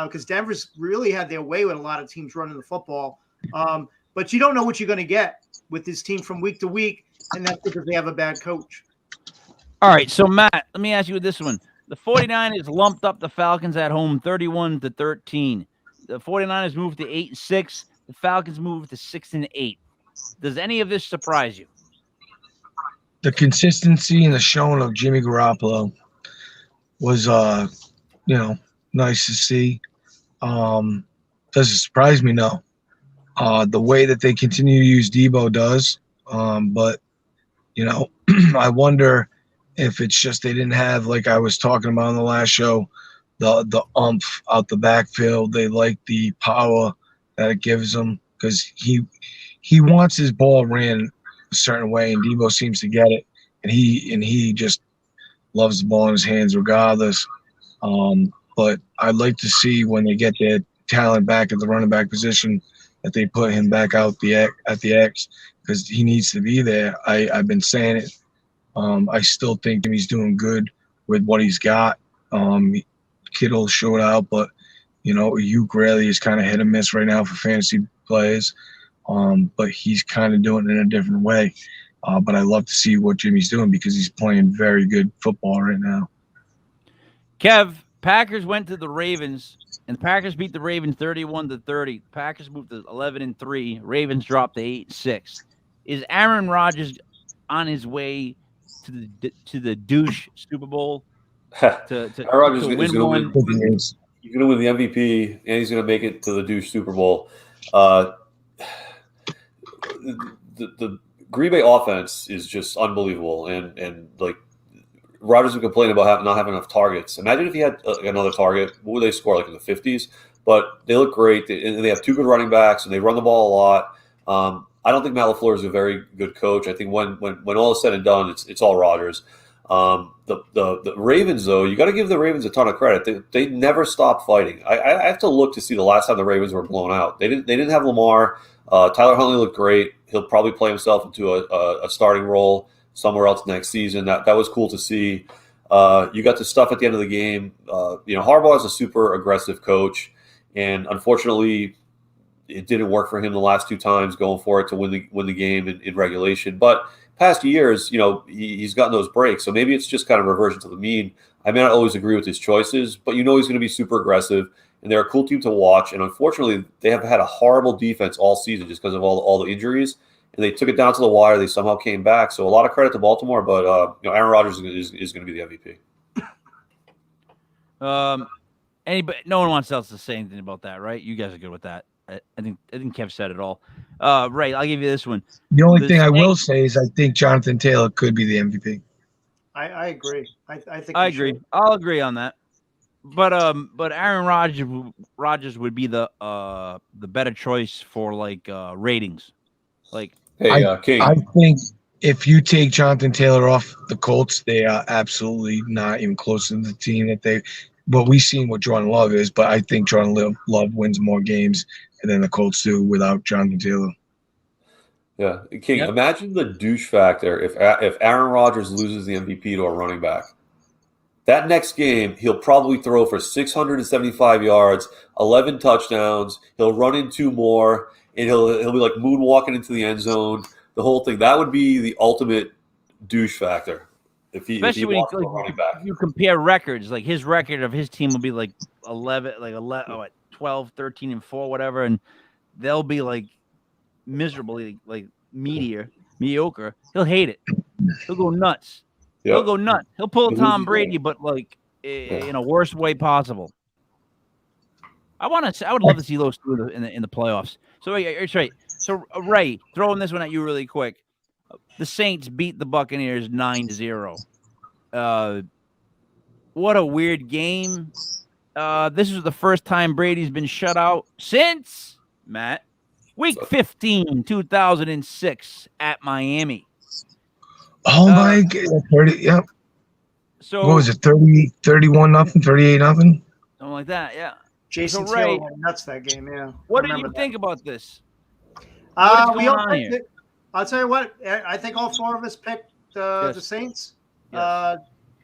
because Denver's really had their way with a lot of teams running the football. But you don't know what you're going to get with this team from week to week, and that's because they have a bad coach. All right, so Matt, let me ask you this one. The 49ers lumped up the Falcons at home 31-13. The 49ers moved to 8-6. The Falcons moved to 6-8. Does any of this surprise you? The consistency and the showing of Jimmy Garoppolo was, nice to see. Does it surprise me? No. The way that they continue to use Tebow does. But, I wonder if it's just they didn't have, like I was talking about on the last show, the oomph out the backfield. They like the power that it gives them, because he wants his ball ran a certain way, and Tebow seems to get it, and he just loves the ball in his hands regardless. But I'd like to see when they get their talent back at the running back position that they put him back out at the X, because he needs to be there. I've been saying it. I still think he's doing good with what he's got. Kittle showed out, but Ayuk really is kind of hit and miss right now for fantasy players. But he's kind of doing it in a different way. But I love to see what Jimmy's doing, because he's playing very good football right now. Kev, Packers went to the Ravens, and the Packers beat the Ravens 31-30. Packers moved to 11-3. Ravens dropped to 8-6. Is Aaron Rodgers on his way to the douche Super Bowl? Aaron Rodgers is going to win. He's going to win the MVP, and he's going to make it to the douche Super Bowl. The Green Bay offense is just unbelievable, and like Rodgers would complain about not having enough targets. Imagine if he had another target. What would they score, like in the 50s? But they look great, and they have two good running backs, and they run the ball a lot. I don't think Matt LaFleur is a very good coach. I think when all is said and done, it's all Rodgers. The Ravens, though, you got to give the Ravens a ton of credit. They never stop fighting. I have to look to see the last time the Ravens were blown out. They didn't have Lamar. Tyler Huntley looked great. He'll probably play himself into a starting role somewhere else next season. That was cool to see. You got the stuff at the end of the game. Harbaugh is a super aggressive coach, and unfortunately, it didn't work for him the last two times going for it to win the game in regulation. But past years, he's gotten those breaks. So maybe it's just kind of reversion to the mean. I may not always agree with his choices, but he's going to be super aggressive, and they're a cool team to watch. And unfortunately, they have had a horrible defense all season just because of all the injuries. And they took it down to the wire. They somehow came back. So a lot of credit to Baltimore, but Aaron Rodgers is going to be the MVP. No one wants else to say anything about that, right? You guys are good with that. I think Kev said it all. Right, I'll give you this one. The only The thing I will Saints- say is I think Jonathan Taylor could be the MVP. I agree. I think I we should. agree. I'll agree on that. But Aaron Rodgers would be the better choice for like ratings. Like Hey, King. I think if you take Jonathan Taylor off the Colts, they are absolutely not even close to the team that they. But we've seen what Jordan Love is, but I think Jordan Love wins more games than the Colts do without Jonathan Taylor. Yeah, King. Yep. Imagine the douche factor if Aaron Rodgers loses the MVP to a running back. That next game, he'll probably throw for 675 yards, 11 touchdowns. He'll run in 2 more, and he'll be like moonwalking into the end zone. The whole thing. That would be the ultimate douche factor if he especially when lost to a running back. you compare records, like his record of his team will be like 12, 13, and 4, whatever, and they'll be like miserably like mediocre. He'll hate it. He'll go nuts. Yep. He'll go nuts. He'll pull He'll Tom lose Brady, but like in a worst way possible. I would love to see those two in the playoffs. So it's right. So Ray, throwing this one at you really quick. The Saints beat the Buccaneers 9-0. What a weird game. This is the first time Brady's been shut out since Matt Week 15, 2006 at Miami. Oh my God. 30, yep. So What was it? 31 nothing, 38 nothing? something like that, yeah. Jason So, Ray, Taylor went nuts that game. Yeah. What I did you remember think about this? that. What is We going all on picked here? it. I'll tell you what. I think all 4 of us picked the Yes. Saints. Yes.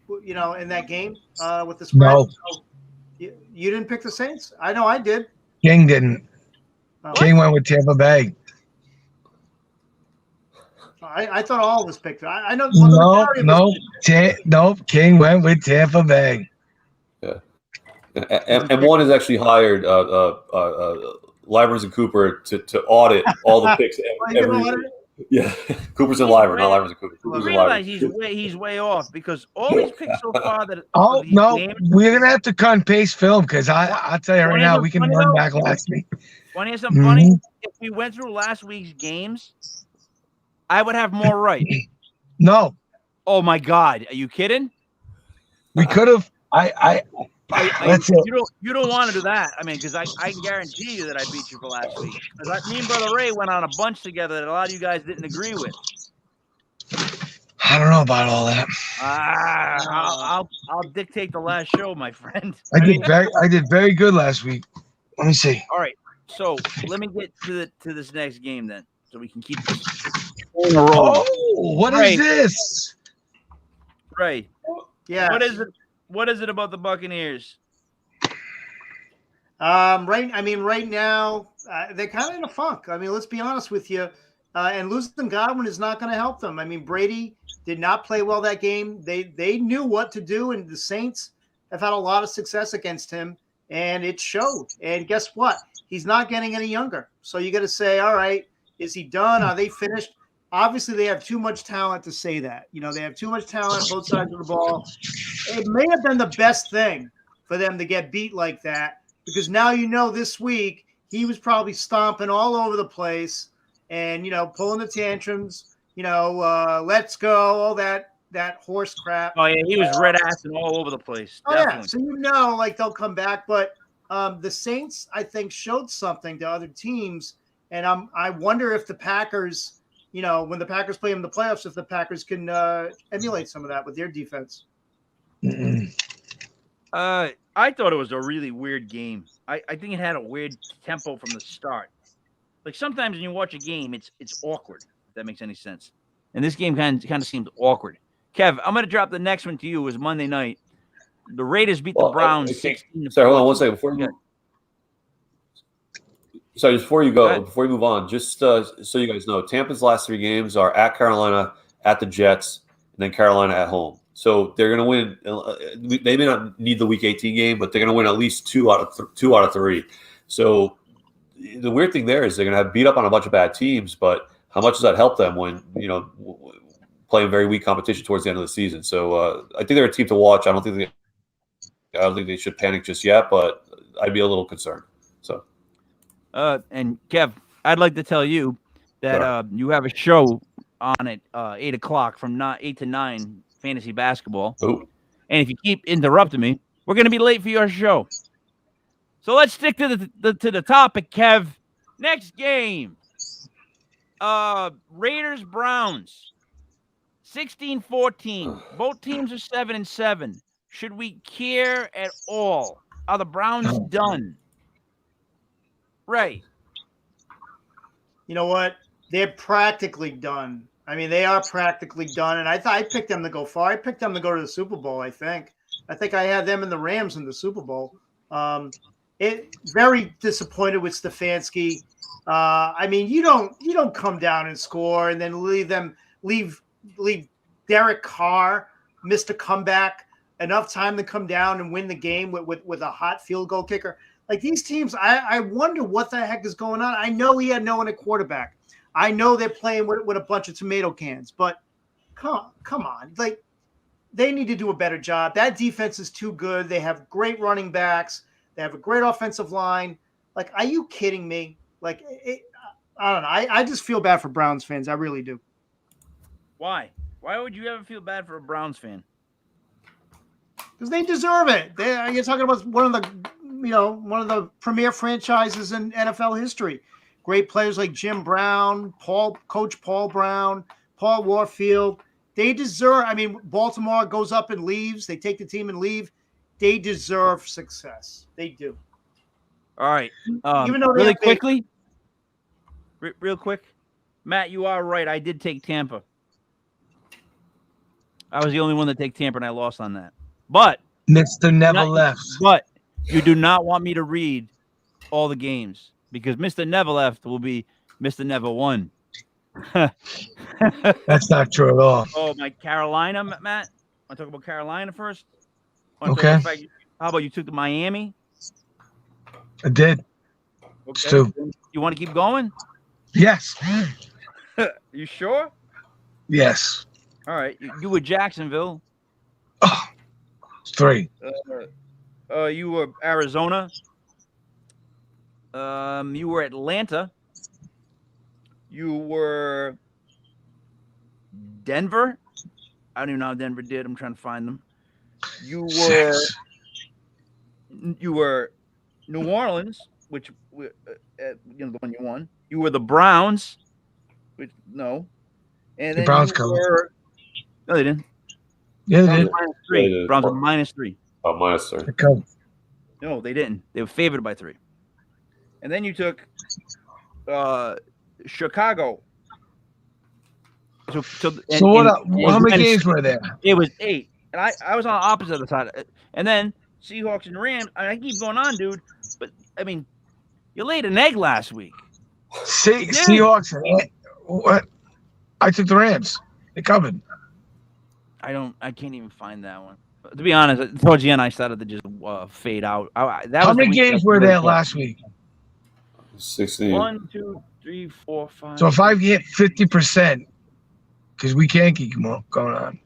In that game with the spread. No. So, you didn't pick the Saints? I know I did. King didn't. Oh. King went with Tampa Bay. I thought all of us picked it. I know. Well, the majority of us picked Nope. King went with Tampa Bay. Yeah. And one has actually hired Livers and Cooper to audit all the picks every week. Yeah, Cooper's and Liver, not Livers and Cooper. You Cooper's and realize Liver. he's way off because all these picks so far that Oh of these no, games, we're gonna have to cut and paste film because I'll tell you right now, we can Funny run though? back last week. want to hear something funny? If we went through last week's games, I would have more right. No, Oh my God, are you kidding? we could have. That's it. You don't want to do that. I mean, because I can guarantee you that I beat you for last week. Because me and Brother Ray went on a bunch together that a lot of you guys didn't agree with. I don't know about all that. I'll dictate the last show, my friend. I did very good last week. Let me see. All right, so let me get to this next game then, so we can keep this on the roll. Oh, what is Right. this? Ray, Yeah. what is it about the Buccaneers? Right now, they're kind of in a funk. I mean, let's be honest with you. And losing Godwin is not going to help them. I mean, Brady did not play well that game. They knew what to do, and the Saints have had a lot of success against him, and it showed. And guess what? He's not getting any younger. So you got to say, all right, is he done? Are they finished? Obviously, they have too much talent to say that. They have too much talent both sides of the ball. It may have been the best thing for them to get beat like that because now this week he was probably stomping all over the place and, pulling the tantrums, let's go, all that horse crap. Oh, yeah, he was red-assing all over the place. Oh, Definitely. yeah. So, they'll come back. But the Saints, I think, showed something to other teams. And I wonder if the Packers – when the Packers play in the playoffs, if the Packers can emulate some of that with their defense. I thought it was a really weird game. I think it had a weird tempo from the start. Like sometimes when you watch a game, it's awkward. If that makes any sense. And this game kind of seemed awkward. Kev, I'm going to drop the next one to you. It was Monday night. The Raiders beat the Browns. Sorry, hold on one second. Before you move on, just so you guys know, Tampa's last 3 games are at Carolina, at the Jets, and then Carolina at home. So they're going to win. They may not need the Week 18 game, but they're going to win at least 2 out of 3. So the weird thing there is they're going to have beat up on a bunch of bad teams, but how much does that help them when playing very weak competition towards the end of the season? So I think they're a team to watch. I don't think they should panic just yet, but I'd be a little concerned. So. And Kev, I'd like to tell you that you have a show on at 8 o'clock from 8 to 9 fantasy basketball. Oh, And if you keep interrupting me, we're going to be late for your show. So let's stick to the topic, Kev. Next game. Raiders Browns. 16-14. Both teams are 7-7. Should we care at all? Are the Browns done? Right. You know what? They're practically done. I mean, they are practically done. And I picked them to go far. I picked them to go to the Super Bowl, I think. I think I had them and the Rams in the Super Bowl. Very disappointed with Stefanski. I mean, you don't come down and score and then leave Derek Carr missed a comeback, enough time to come down and win the game with a hot field goal kicker. Like these teams, I wonder what the heck is going on. I know he had no one at quarterback. I know they're playing with a bunch of tomato cans, but come on. Like they need to do a better job. That defense is too good. They have great running backs. They have a great offensive line. Like, are you kidding me? Like, I don't know. I just feel bad for Browns fans. I really do. Why? Why would you ever feel bad for a Browns fan? Because they deserve it. You're talking about one of the premier franchises in NFL history. Great players like Jim Brown, Coach Paul Brown, Paul Warfield. They deserve. I mean, Baltimore goes up and leaves. They take the team and leave. They deserve success. They do. All right. Even though really quickly, real quick, Matt, you are right. I did take Tampa. I was the only one that take Tampa, and I lost on that. But Mr. Never left. But you do not want me to read all the games because Mr. Never left will be Mr. Never won. That's not true at all. Oh, my Carolina, Matt. Want to talk about Carolina first? Okay. How about you took the Miami? I did. Okay. Stu. You want to keep going? Yes. You sure? Yes. All right. You were Jacksonville. Oh, 3. You were Arizona. You were Atlanta. You were Denver. I don't even know how Denver did. I'm trying to find them. You were 6. You were New Orleans, which the one you won. You were the Browns, which no, and The then Browns you were. No, they didn't. Yeah, they did. -3. Browns were -3. Oh, -3. They covered. No, they didn't. They were favored by 3. And then you took Chicago. So how many games were there? It was 8. And I was on the opposite of the side. And then Seahawks and Rams. I keep going on, dude. But, I mean, you laid an egg last week. Seahawks. What? I took the Rams. They covered. I can't even find that one. To be honest, towards the end, I started to just fade out. How many games were there last week? 16. 1, 2, 3, 4, 5. So if I get 50%, because we can't keep going on.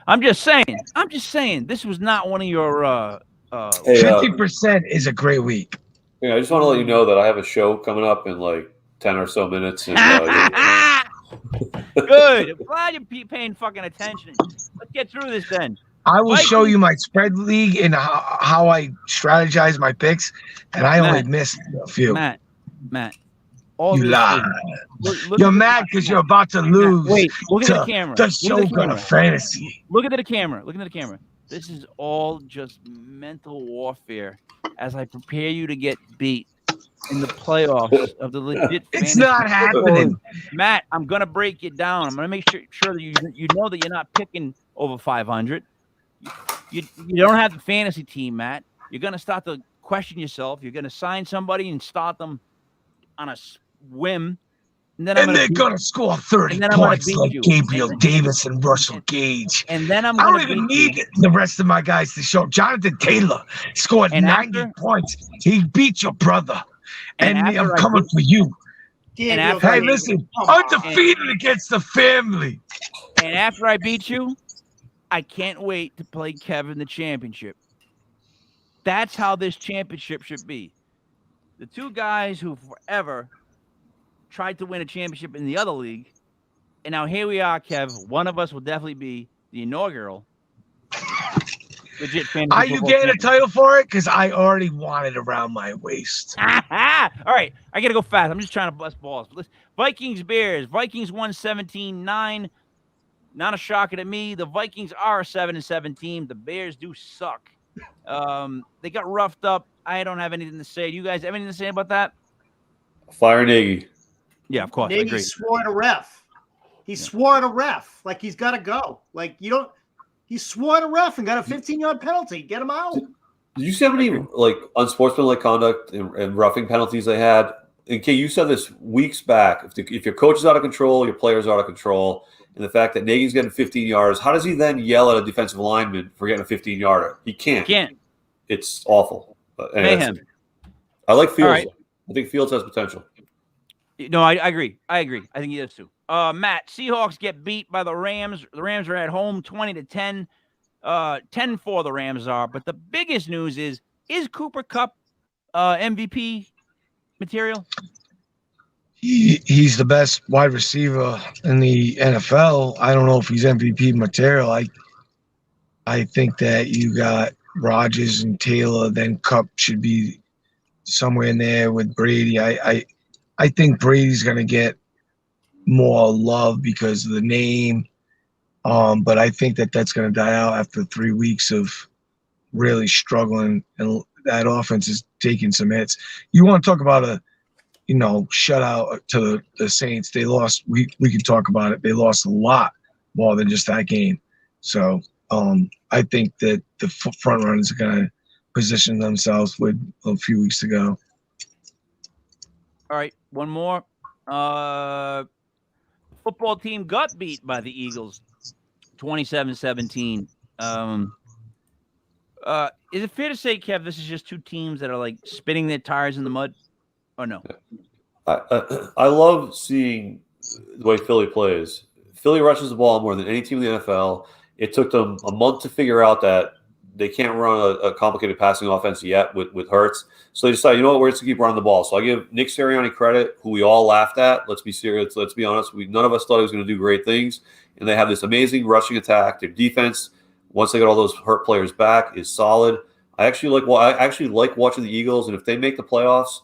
I'm just saying. This was not one of your. 50% is a great week. I just want to let you know that I have a show coming up in like 10 or so minutes. And, Good. I'm glad you're paying fucking attention. Let's get through this then. I will show you my spread league and how I strategize my picks, and I only missed a few. Matt. You lie. You're mad because you're about to lose. Wait, look at the camera. The Shogun Fantasy. Look at the camera. This is all just mental warfare as I prepare you to get beat in the playoffs of the legit fantasy. It's not happening. Matt, I'm going to break it down. I'm going to make sure that you know that you're not picking over 500. You don't have the fantasy team, Matt. You're going to start to question yourself. You're going to sign somebody and start them on a whim. And then they're going to score 30 points like Gabriel Davis and Russell Gage. And then I don't even need the rest of my guys to show. Jonathan Taylor scored 90 points. He beat your brother. And I'm coming for you. Hey, listen, undefeated against the family. And after I beat you, I can't wait to play Kevin the championship. That's how this championship should be. The two guys who forever tried to win a championship in the other league, and now here we are, Kev. One of us will definitely be the inaugural legit fantasy Are you football getting a champion. title for it? Because I already want it around my waist. All right, I got to go fast. I'm just trying to bust balls. Vikings, Bears. Vikings won 17-9. Not a shocker to me. The Vikings are a 7-7 team. The Bears do suck. They got roughed up. I don't have anything to say. Do you guys have anything to say about that? Fire Nagy. Yeah, of course. I Nagy agree. swore at a ref. He swore at a ref. Like, he's got to go. Like, you don't. He swore at a ref and got a 15-yard penalty. Get him out. Did you see how many like unsportsmanlike conduct and roughing penalties they had? And Kay, you said this weeks back. If your coach is out of control, your players are out of control, and the fact that Nagy's getting 15 yards, how does he then yell at a defensive lineman for getting a 15-yarder? He can't. It's awful. Mayhem. I like Fields. Right. I think Fields has potential. No, I agree. I think he does too. Matt, Seahawks get beat by the Rams. The Rams are at home 20-10. 10-4 the Rams are. But the biggest news is Cooper Kupp MVP material? He's the best wide receiver in the NFL. I don't know if he's MVP material. I think that you got Rodgers and Taylor, then Kupp should be somewhere in there with Brady. I think Brady's going to get more love because of the name. But I think that that's going to die out after 3 weeks of really struggling, and that offense is taking some hits. You want to talk about a shutout to the Saints? They lost. We can talk about it. They lost a lot more than just that game. So I think that the front runners are going to position themselves with a few weeks to go. All right, one more. Football team got beat by the Eagles 27-17. Is it fair to say, Kev, this is just two teams that are like spinning their tires in the mud? Or no? I love seeing the way Philly plays. Philly rushes the ball more than any team in the NFL. It took them a month to figure out that they can't run a complicated passing offense yet with Hurts. So they decided, we're just going to keep running the ball. So I give Nick Sirianni credit, who we all laughed at. Let's be serious. Let's be honest. None of us thought he was going to do great things. And they have this amazing rushing attack. Their defense, once they get all those hurt players back, is solid. I actually like watching the Eagles. And if they make the playoffs,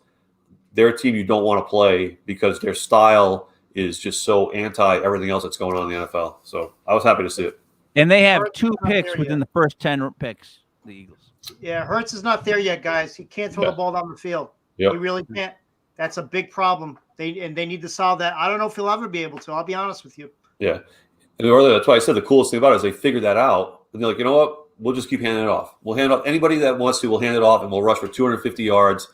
they're a team you don't want to play because their style is just so anti everything else that's going on in the NFL. So I was happy to see it. And they have Hurts 2 is not picks there within yet. the first 10 picks, the Eagles. Yeah, Hurts is not there yet, guys. He can't throw the ball down the field. Yep. He really can't. That's a big problem. They need to solve that. I don't know if he'll ever be able to. I'll be honest with you. Yeah. And earlier, that's why I said the coolest thing about it is they figured that out. And they're like, you know what? We'll just keep handing it off. We'll hand off anybody that wants to. We'll hand it off, and we'll rush for 250 yards.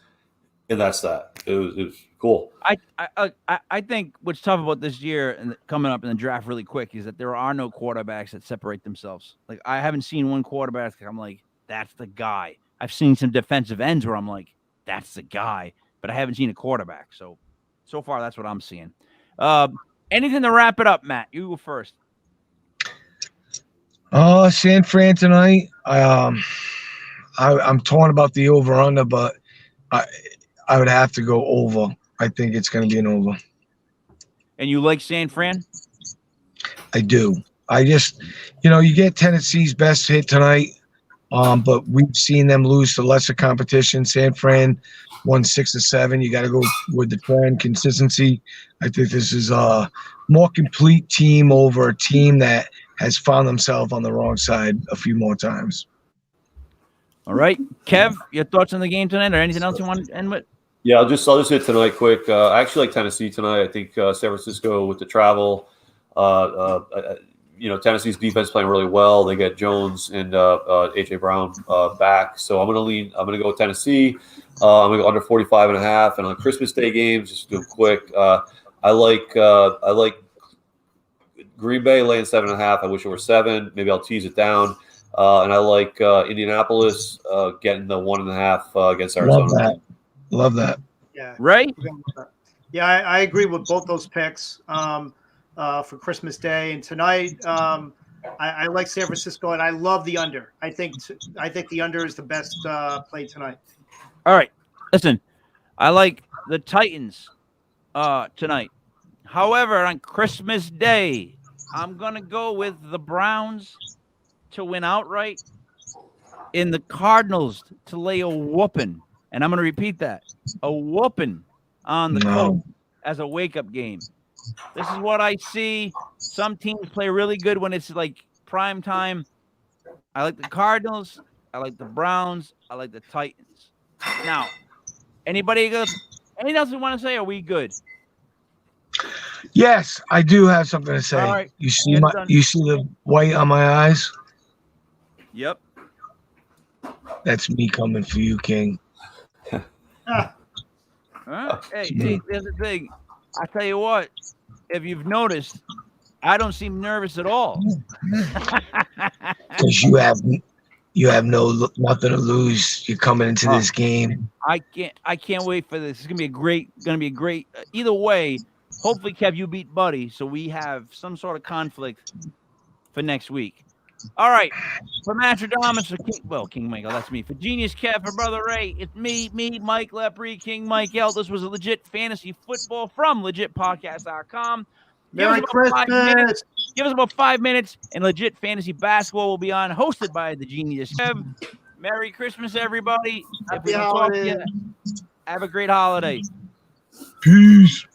And that's that. It was cool. I think what's tough about this year and coming up in the draft really quick is that there are no quarterbacks that separate themselves. Like, I haven't seen one quarterback that I'm like, that's the guy. I've seen some defensive ends where I'm like, that's the guy, but I haven't seen a quarterback. So far, that's what I'm seeing. Anything to wrap it up, Matt? You go first. San Fran tonight. I'm torn about the over/under, but I would have to go over. I think it's going to be an over. And you like San Fran? I do. I just, you get Tennessee's best hit tonight, but we've seen them lose to lesser competition. San Fran won 6-7. You got to go with the trend consistency. I think this is a more complete team over a team that has found themselves on the wrong side a few more times. All right. Kev, your thoughts on the game tonight or anything else you want to end with? Yeah, I'll just hit tonight quick. I actually like Tennessee tonight. I think San Francisco with the travel. Tennessee's defense playing really well. They get Jones and AJ Brown back. So I'm going to go with Tennessee. I'm going to go under 45.5. And on Christmas Day games, just do them quick. I like Green Bay laying 7.5. I wish it were 7. Maybe I'll tease it down. And I like Indianapolis getting the 1.5 against Arizona. Love that. Yeah. Right? Yeah, I agree with both those picks for Christmas Day and tonight. I like San Francisco, and I love the under. I think the under is the best play tonight. All right. Listen, I like the Titans tonight. However, on Christmas Day, I'm going to go with the Browns to win outright and the Cardinals to lay a whooping. And I'm going to repeat that. A whooping on the Colts as a wake-up game. This is what I see. Some teams play really good when it's like prime time. I like the Cardinals. I like the Browns. I like the Titans. Now, anything else you want to say? Are we good? Yes, I do have something to say. All right. You see Get it done. you see the white on my eyes? Yep. That's me coming for you, King. Ah, All right. Hey, here's the thing. I tell you what, if you've noticed, I don't seem nervous at all. Because you have nothing to lose. You're coming into this game. I can't wait for this. It's gonna be a great. Either way, hopefully, Kev, you beat Buddy, so we have some sort of conflict for next week. All right, for Mastradamus, for King Michael, that's me. For Genius Kev, for Brother Ray, it's me, Mike Lepre, King Mike L. This was a legit fantasy football from legitpodcast.com. Merry Christmas. Give us about 5 minutes, and legit fantasy basketball will be on, hosted by the Genius Kev. Merry Christmas, everybody. Happy holidays. Have a great holiday. Peace.